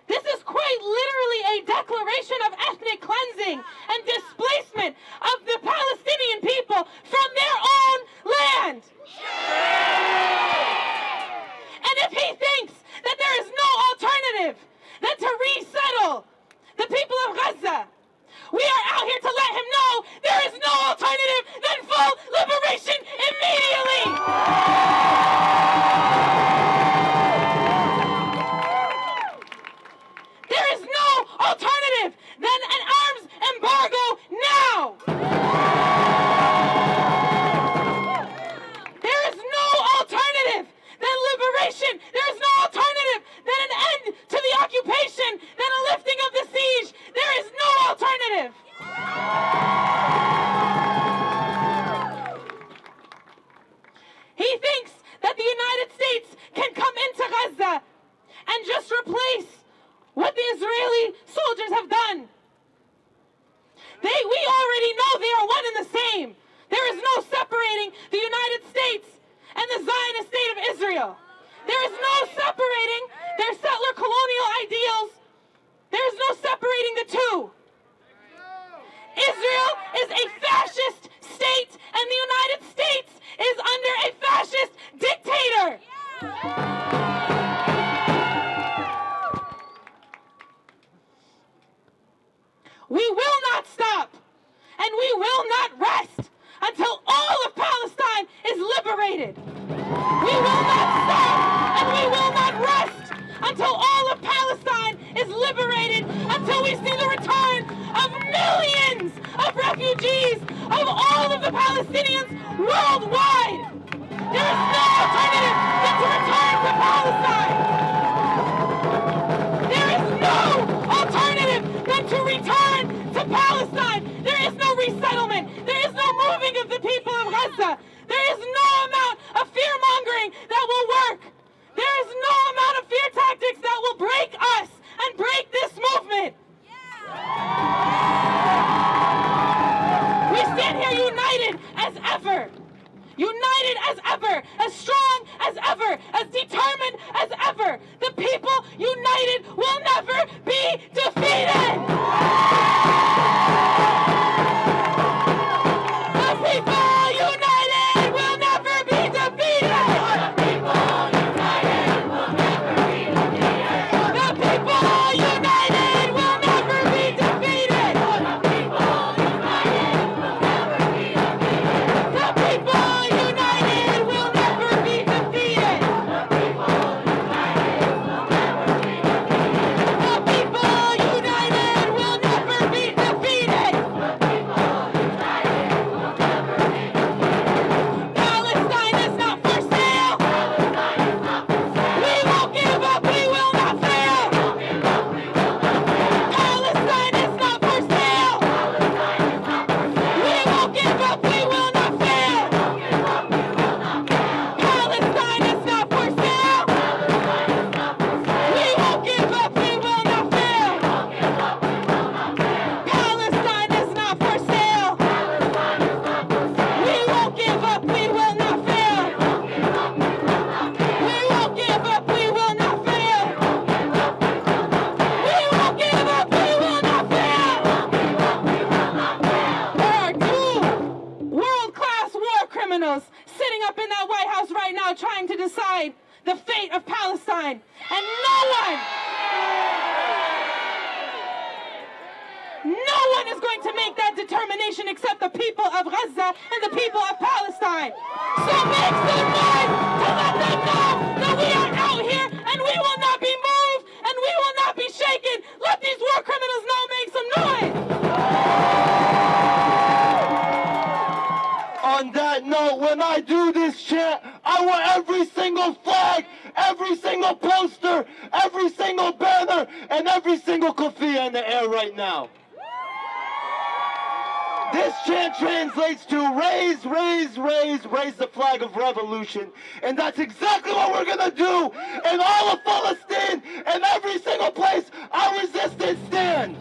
This is quite literally a declaration of ethnic cleansing and displacement of the Palestinian people from their own land. And if he thinks that there is no alternative than to resettle the people of Gaza, we are out here to let him know there is no alternative than full liberation immediately. There is no alternative than an arms embargo now. There is no alternative than liberation. There is no alternative than an end to the occupation, than a lifting of the siege. There is no alternative. He thinks that the United States can come into Gaza and just replace what the Israeli soldiers have done. We already know they are one and the same. There is no separating the United States and the Zionist state of Israel. There is no separating their settler colonial ideals. There is no separating the two. Israel is a fascist state, and the United States is under a fascist dictator. We will not stop, and we will not rest until all of Palestine is liberated. We will not stop, and we will not rest until all of Palestine is liberated, until we see the return of millions of refugees, of all of the Palestinians worldwide. There is no alternative than to return to Palestine. There is no alternative than to return to Palestine. There is no resettlement. There is no moving of the people of Gaza. There is no amount of fear-mongering that will work. There is no amount of fear tactics that will break us and break this movement. We stand here united as ever. United as ever, as strong as ever, as determined as ever. The people united will never be defeated. The people united will never be defeated. The people united will never be defeated. The people united will never be defeated. The people united will never be defeated. The people united will never be defeated. decide the fate of Palestine. And no one is going to make that determination except the people of Gaza and the people of Palestine. So make some noise to let them know that we are out here and we will not be moved and we will not be shaken. Let these war criminals know, make some noise. On that note, when I do this chant, I want every single flag, every single poster, every single banner, and every single kofia in the air right now. This chant translates to raise, raise, raise, raise the flag of revolution. And that's exactly what we're going to do in all of Palestine and every single place our resistance stands.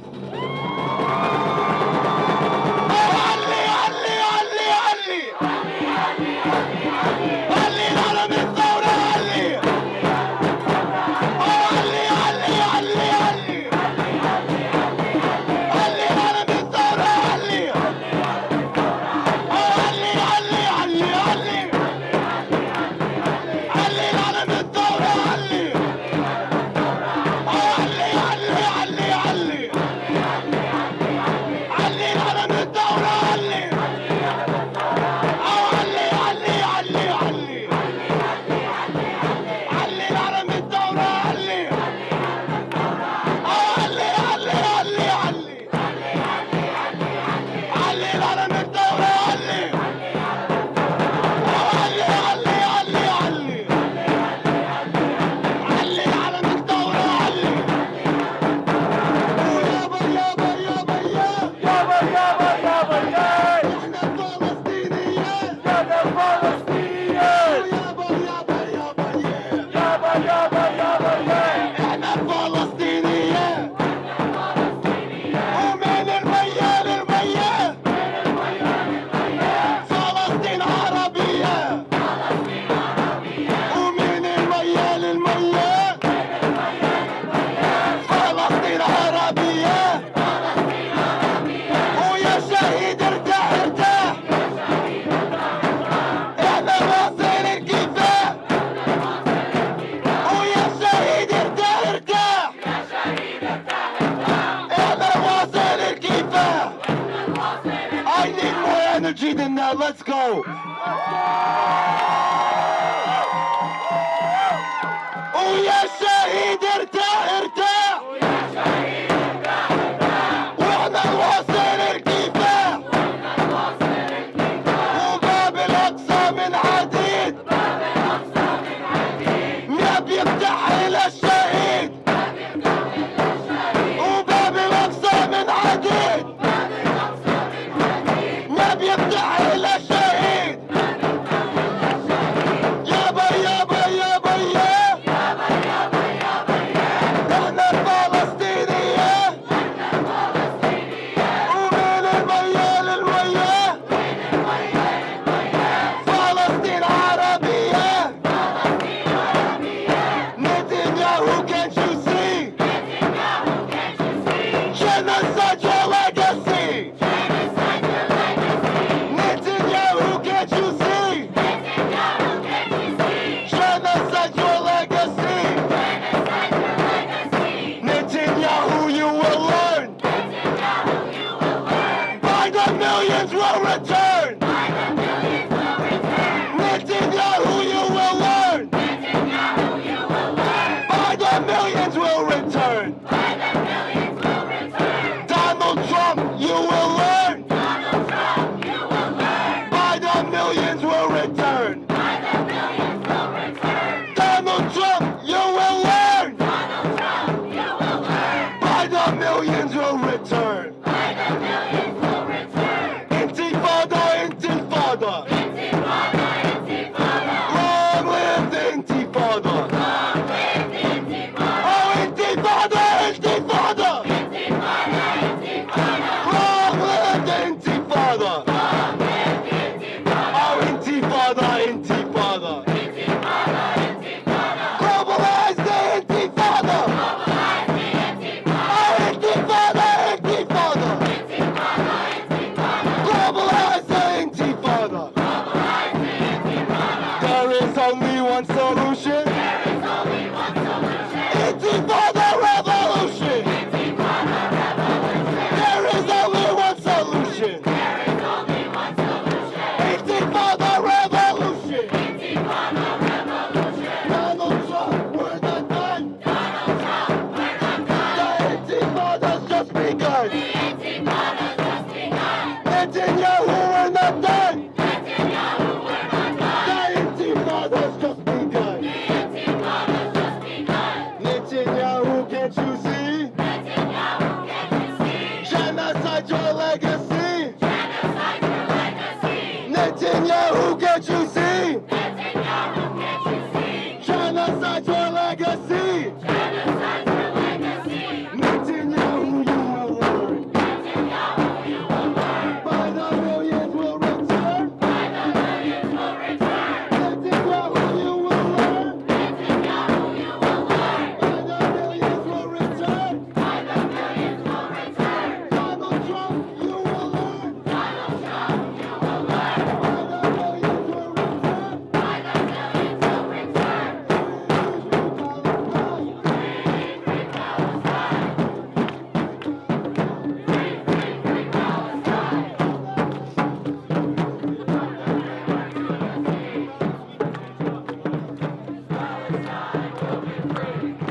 Than that, let's go. ويا شهيد ارتاح ارتاح واحنا نواصل الكفاح وباب الاقصى من حديد ما بيفتح الى الشهيد وباب الاقصى من حديد ما بيفتح الى الشهيد يابا يابا يابا يابا legacy. Genocide's your legacy. Netanyahu, you will learn. Netanyahu, you will learn. By the millions will return. By the millions will return. Netanyahu, you will learn. Netanyahu, you will learn. By the millions will return. By the millions will return. Donald Trump, you will learn. Donald Trump, you will learn. By the millions will return. By the millions will return. Free Palestine. Free Palestine. Palestine will be free.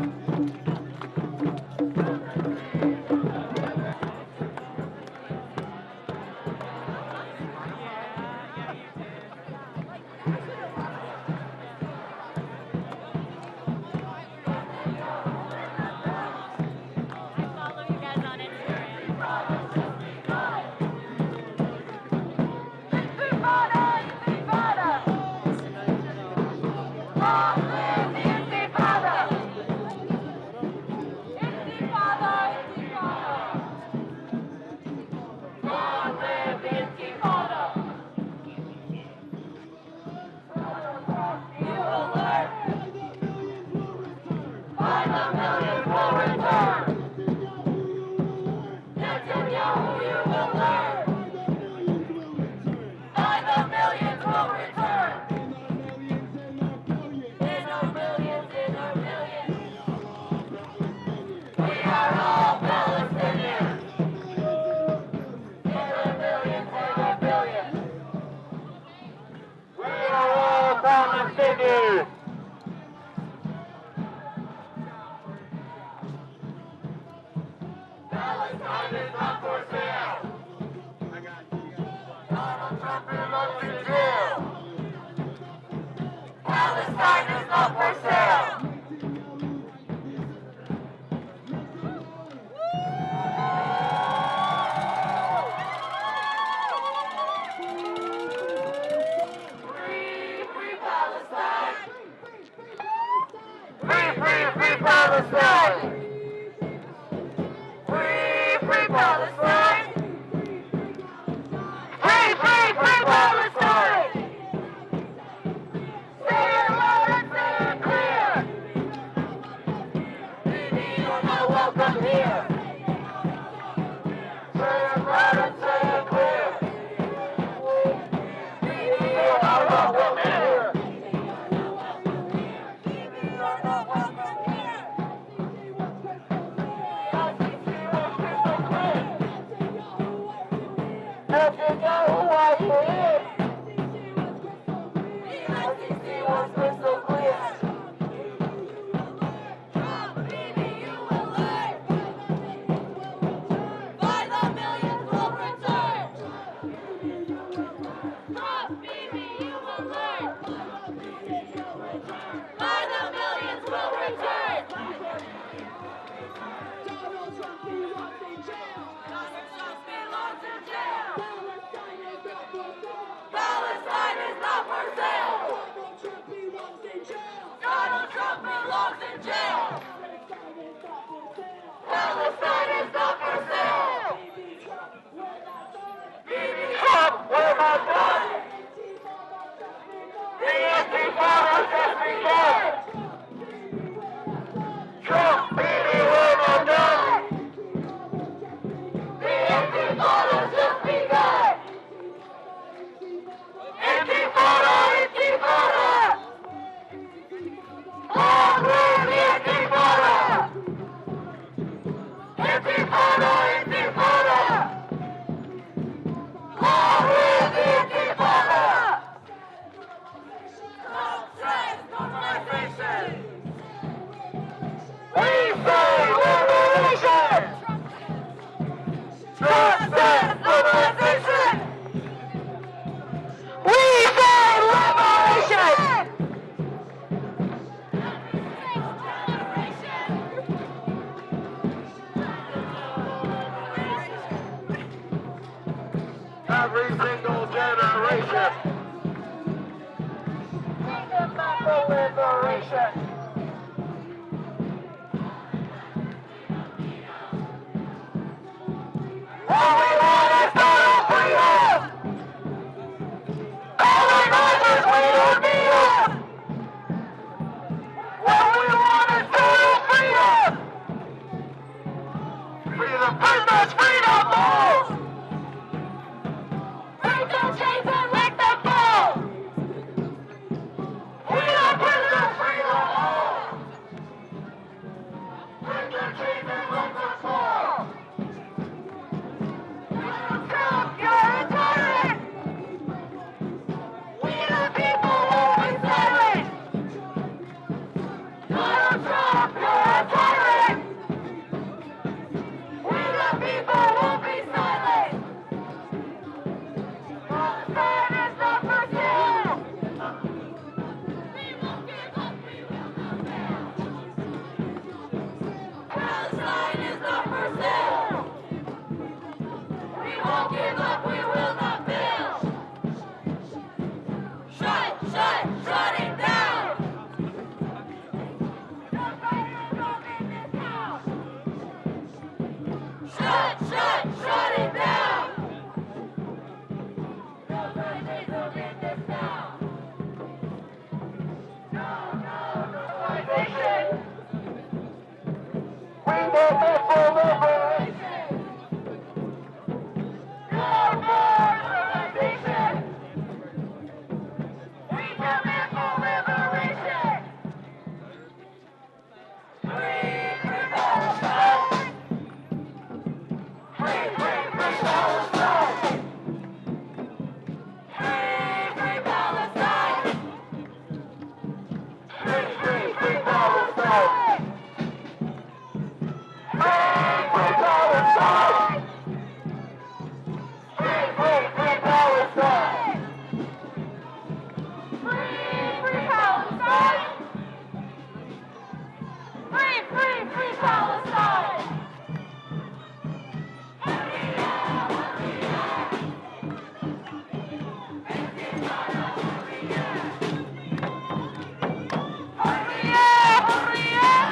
Palestine is not for sale. Donald Trump belongs in jail. Palestine is not for sale. Free Palestine. Free Palestine. Free Palestine! Free Palestine! Say it loud and say it clear! Baby, you're not welcome here! Say it loud and say it clear! Baby, you're not welcome here! Baby, you're not welcome here! Netanyahu, why you here? The ICC was crystal clear. Trump, baby, you will learn. By the millions will return. Trump, baby, you will learn. By the millions will return. Donald Trump belongs in jail. Donald Trump belongs in jail. Palestine is not for sale. Donald Trump belongs in jail. Palestine is not for sale. Baby Trump, we're not done. The Intifada just began. Trump, baby, we're not done. The Intifada just begun. Intifada, Intifada! Long live the Intifada! Intifada, Intifada! Long live the Intifada! Trump says normalization! We say liberation! Trump says normalization! We say liberation! Every single generation. Think about the liberation. Hurriyet!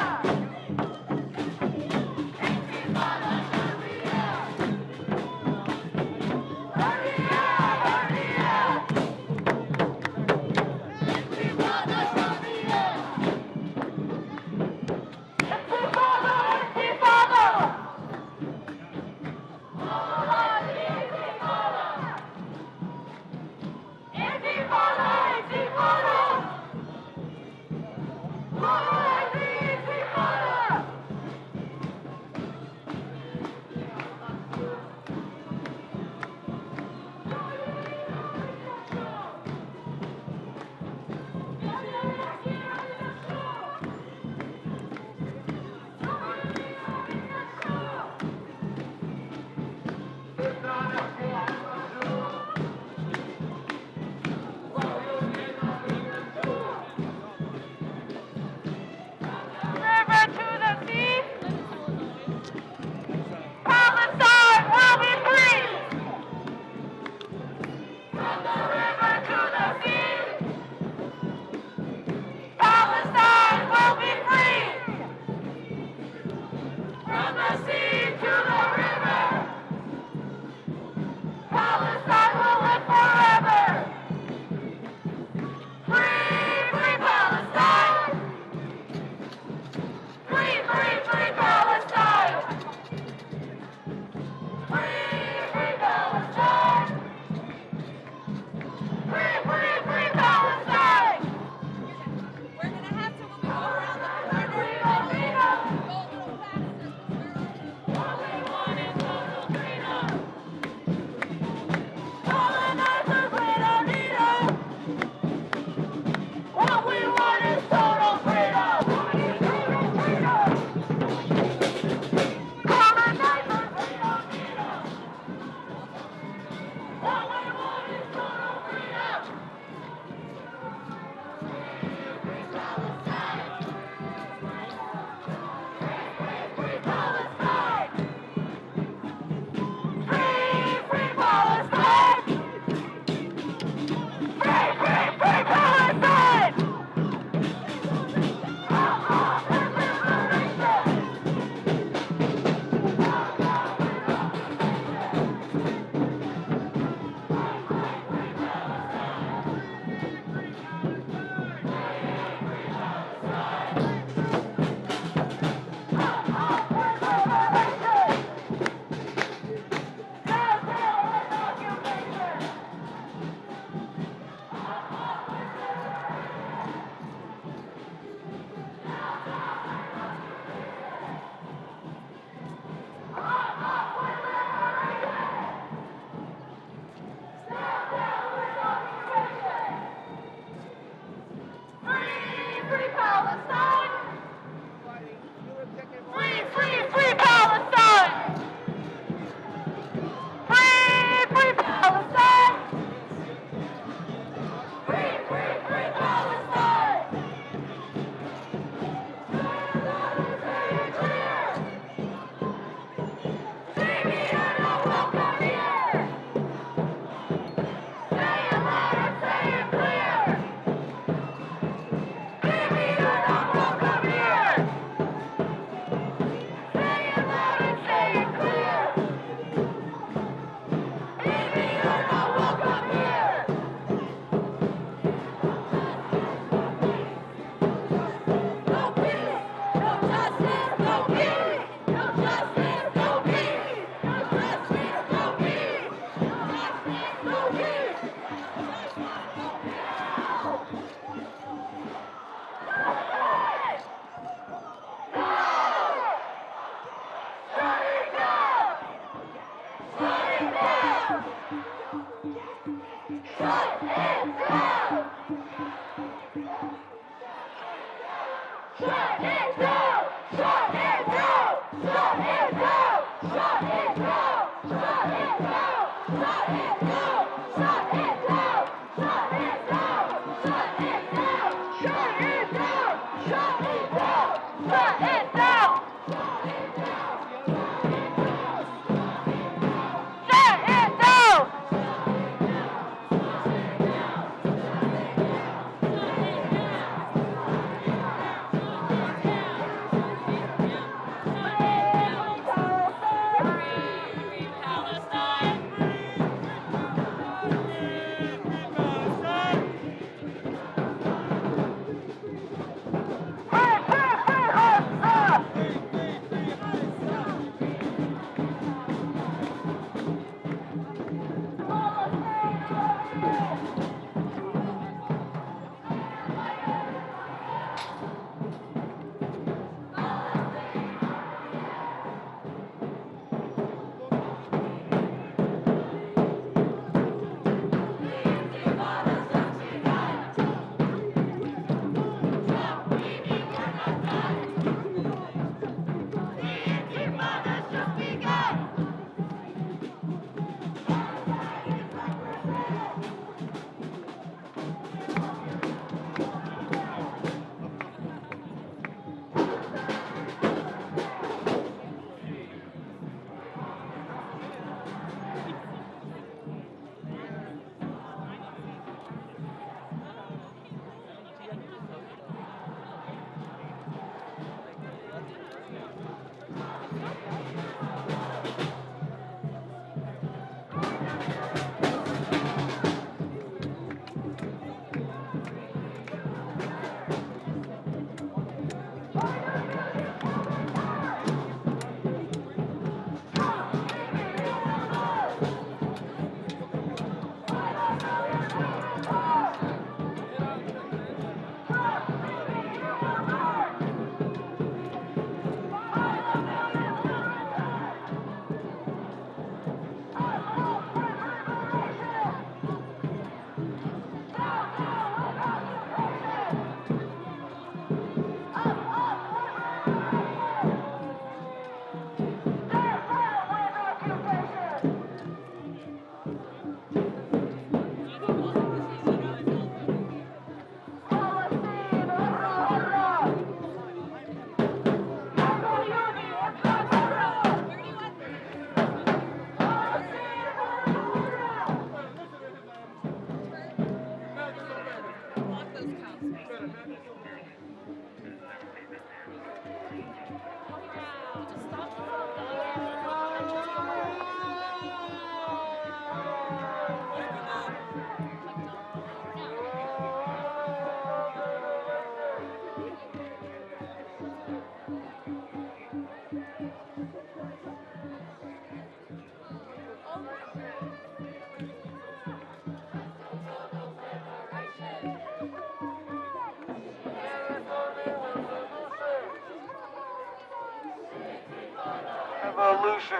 Revolution.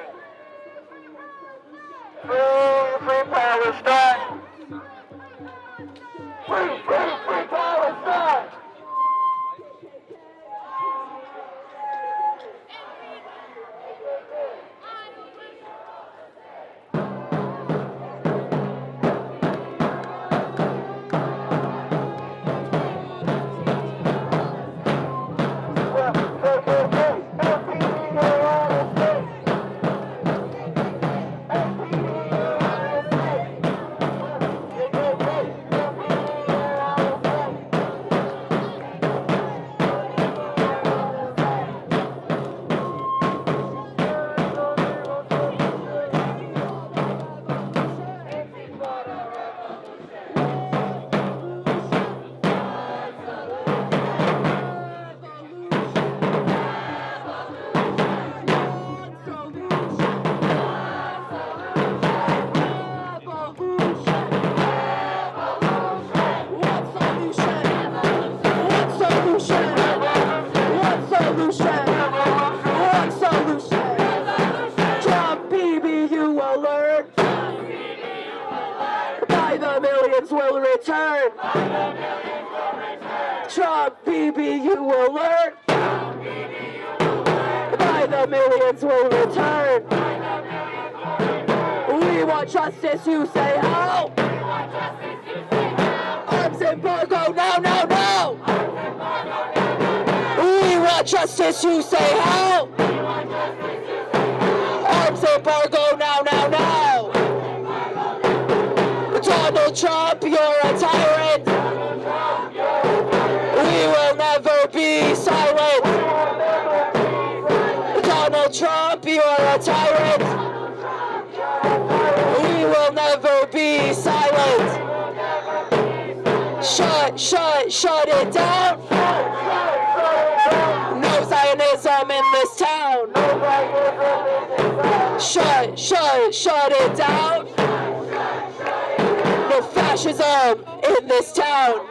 Free Palestine. Free Palestine. Will return. Trump, BB, you will learn. know millions will return. We want justice, you say how? Arms embargo, no, no, no! We want justice, you say how? Arms embargo, no, no, no! Donald Trump, you're a tyrant! We will never be silent! Donald Trump, you're a tyrant! We will never be silent! Shut it down! No Zionism in this town! Shut it down! No fascism in this town!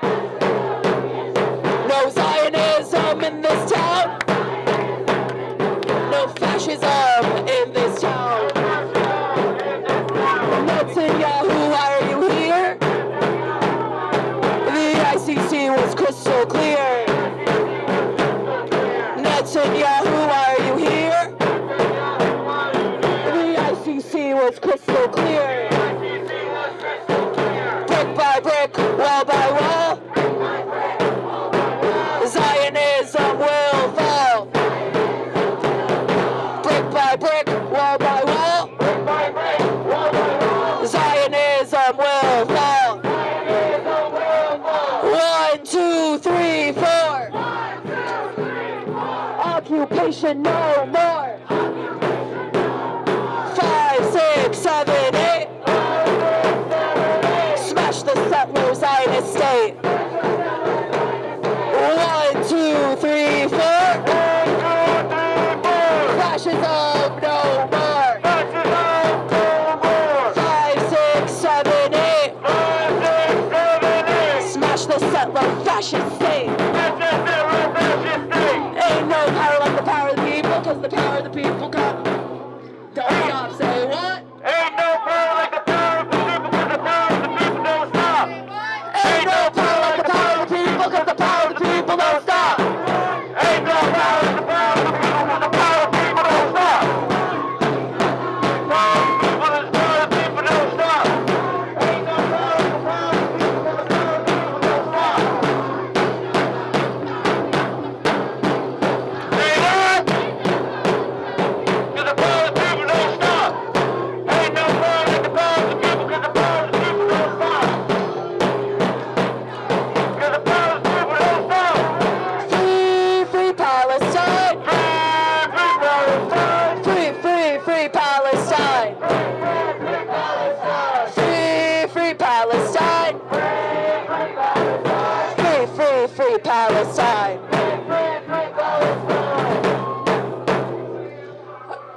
No Zionism in this town! No fascism in this town! Netanyahu, why are you here? The ICC was crystal clear. Netanyahu, why are you here? The ICC was crystal clear. Brick by brick, wall by wall, Zionism will fall. Brick by brick, wall by wall, Zionism will fall. 1, 2, 3, 4. Occupation no more. 5, 6, 7, 8. Smash the settler Zionist state. 1, 2, 3, 4. Fascism no more. 5, 6, 7, 8. Smash the settler fascist state. Ain't no power like the power of the people, cause the power of the people come. Don't stop, say what? Ain't no power like the power of the people, cause the power of the people don't stop. Ain't no power like the power of the people, cause the power of the people don't stop. Ain't no power like the power of the people, cause the power of the people don't stop. Power of the people, cause the power of the people don't stop. Ain't no power like the power of the people, cause the power of the people don't stop. Say what? Cause the power of the people don't stop. Ain't no power like the power of the people, cause the power of the people don't stop. Cause the power of the people don't stop. Free Palestine! Free Palestine! Free Palestine! Free Palestine!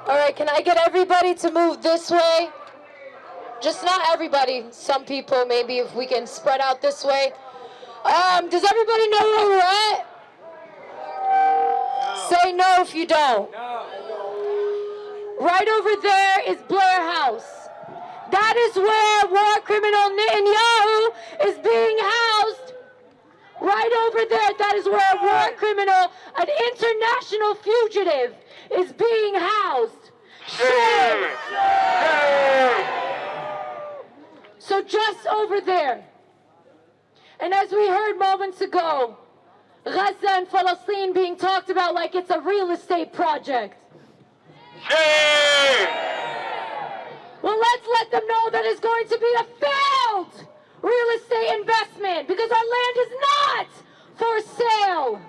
Alright, can I get everybody to move this way? Just not everybody. Some people, maybe if we can spread out this way. Does everybody know where we're at? Say no if you don't. Right over there is Blair House. That is where war criminal Netanyahu is being housed. Right over there, that is where a war criminal, an international fugitive, is being housed. Shame! So just over there. And as we heard moments ago, Gaza and Palestine being talked about like it's a real estate project. Well, let's let them know that it's going to be a failed real estate investment because our land is not for sale.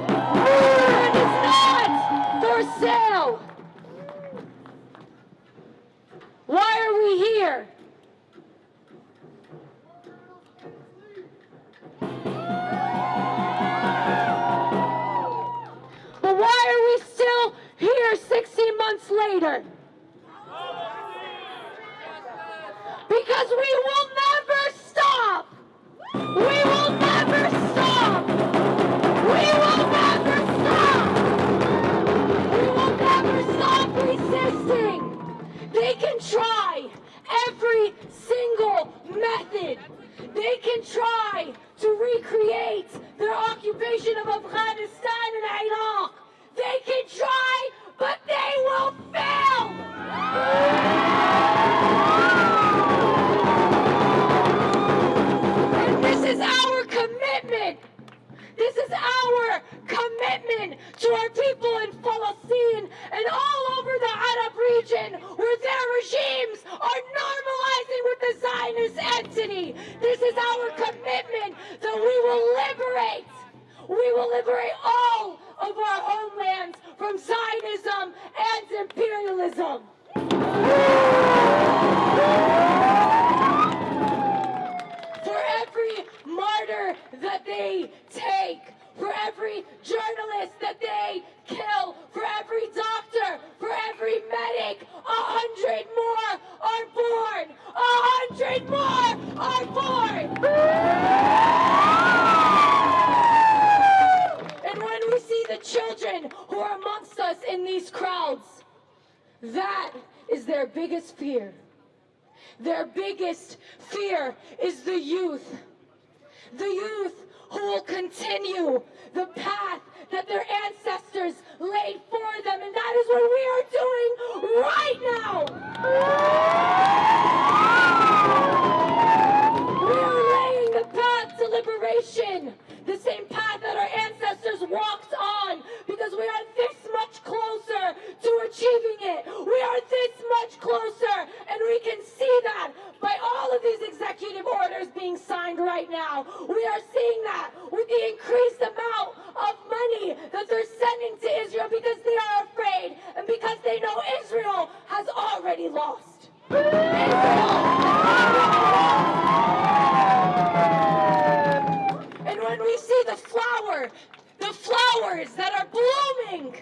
Our land is not for sale. Why are we here? But why are we still here 16 months later? Because we will never stop. We will never stop. We will never stop. We will never stop resisting. They can try every single method. They can try to recreate their occupation of Afghanistan and Iraq. They can try, but they to our people in Palestine and all over the Arab region where their regimes are normalizing with the Zionist entity. This is our commitment that we will liberate all of our homelands from Zionism and imperialism. For every martyr that they take, for every journalist that they kill, for every doctor, for every medic, 100 more are born. 100 more are born. And when we see the children who are amongst us in these crowds, that is their biggest fear. Their biggest fear is the youth. The youth who will continue the path that their ancestors laid for them. And that is what we are doing right now. We are laying the path to liberation, the same path that our ancestors walked on, because we are this much closer to achieving it. We are this much closer, and we can see that by all of these executive orders being signed right now. We are seeing that with the increased amount of money that they're sending to Israel because they are afraid and because they know Israel has already lost. And when we see the flowers that are blooming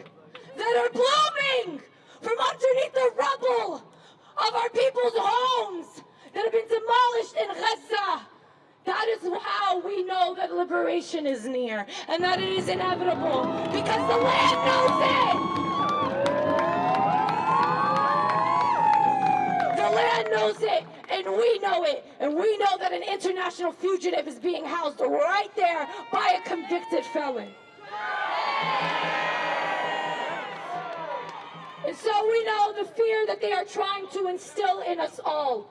from underneath the rubble of our people's homes that have been demolished in Gaza, that is how we know that liberation is near and that it is inevitable, because the land knows it. The land knows it, and we know it. And we know that an international fugitive is being housed right there by a convicted felon. And so we know the fear that they are trying to instill in us all.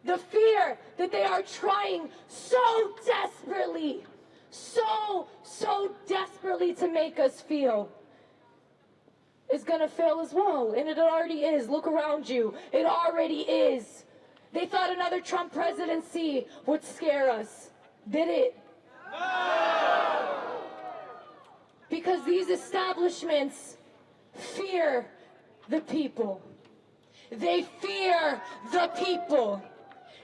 The fear that they are trying so desperately to make us feel is going to fail as well. And it already is. Look around you. It already is. They thought another Trump presidency would scare us. Did it? No! Because these establishments fear the people. They fear the people.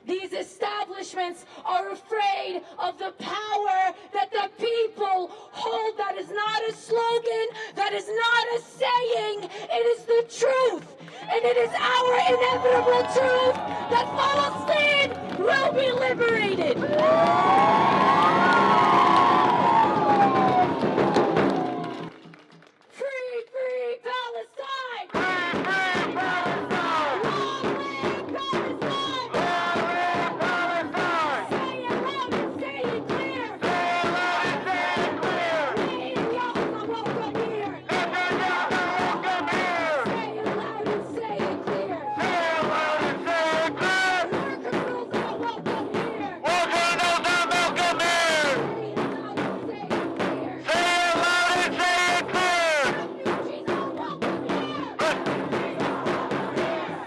These establishments are afraid of the power that the people hold. That is not a slogan. That is not a saying. It is the truth. And it is our inevitable truth that Palestine will be liberated. Free, free Palestine! Free, free Palestine! Long live Palestine! Long live Palestine! Say it loud and say it clear! Say it loud and say it clear! Netanyahu, welcome here! Netanyahu, welcome here! Say it loud and say it clear! Say it loud and say it clear! Worker girls are welcome here! Worker girls are welcome here! Say it loud and say it clear! Say it loud and say it clear! Refugees are welcome here! Refugees are welcome here!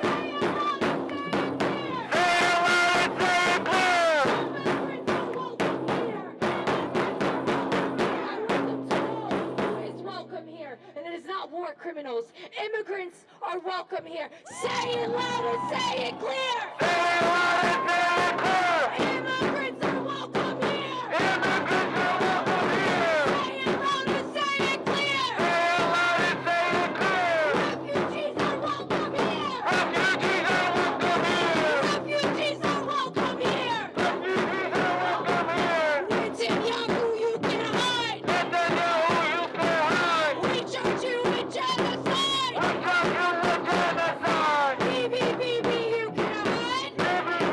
Say it loud and say it clear! Immigrants are welcome here! I want them to know who is welcome here, and it is not war criminals. Immigrants are welcome here. Say it loud and say it clear! Say it loud and say it clear! Immigrants are welcome here! Immigrants are welcome here! Say it loud and say it clear! Say it loud and say it clear! Refugees are welcome here! Refugees are welcome here! Refugees are welcome here! Refugees are welcome here! Netanyahu, you can hide! Netanyahu, you can hide! We charge you with genocide! We charge you with genocide! BBBB, you can hide! BBBB,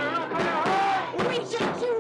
you can hide! We charge you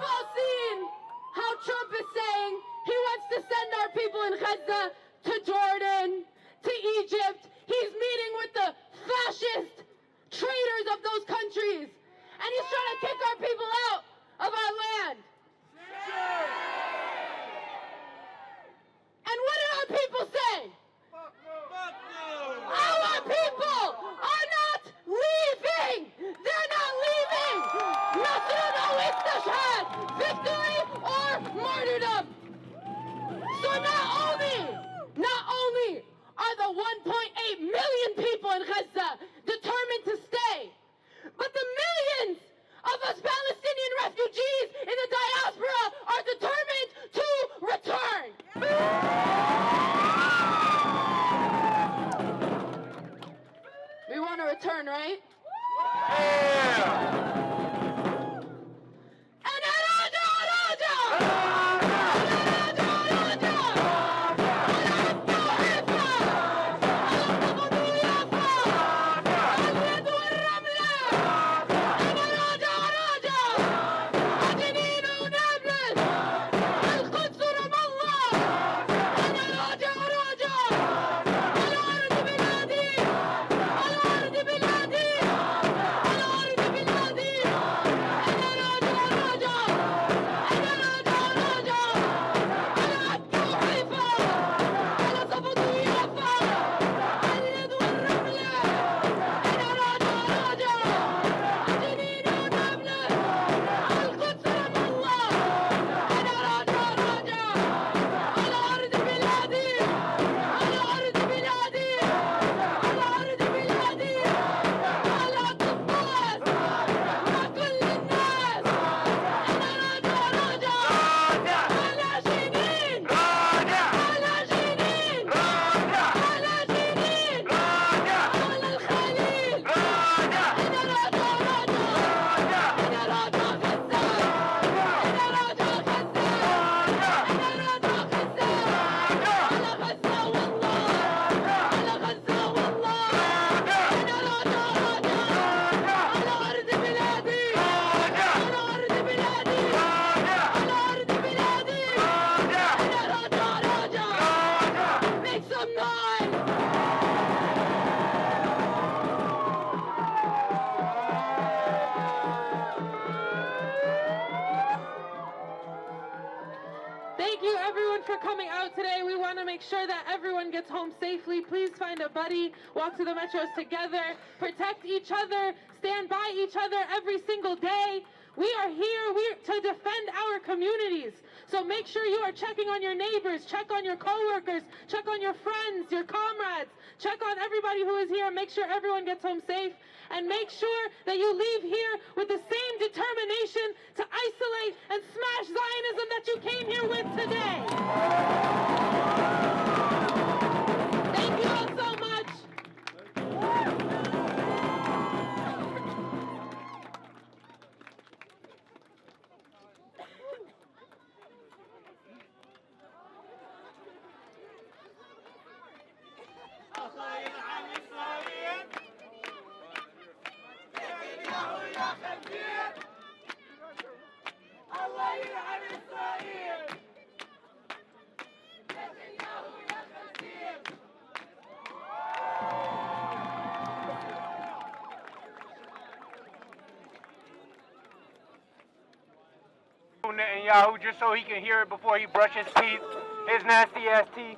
all seen how Trump is saying he wants to send our people in Gaza to Jordan, to Egypt. He's meeting with the fascist traitors of those countries. And he's trying to kick our people out of our land. And what did our people say? Our people are not leaving. They're not leaving. Nasruna istishhad, victory or martyrdom. So not only are the 1.8 million people in Gaza determined to stay, but the millions of us Palestinian refugees in the diaspora are determined to return. We want to return, right? Thank you everyone for coming out today. We want to make sure that everyone gets home safely. Please find a buddy, walk to the metros together, protect each other, stand by each other every single day. We are here to defend our communities. So make sure you are checking on your neighbors, check on your coworkers, check on your friends, your comrades, check on everybody who is here, make sure everyone gets home safe, and make sure that you leave here with the same determination to isolate and smash Zionism that you came here with today. Thank you all so much. Netanyahu, just so he can hear it before he brushes his teeth, his nasty ass teeth.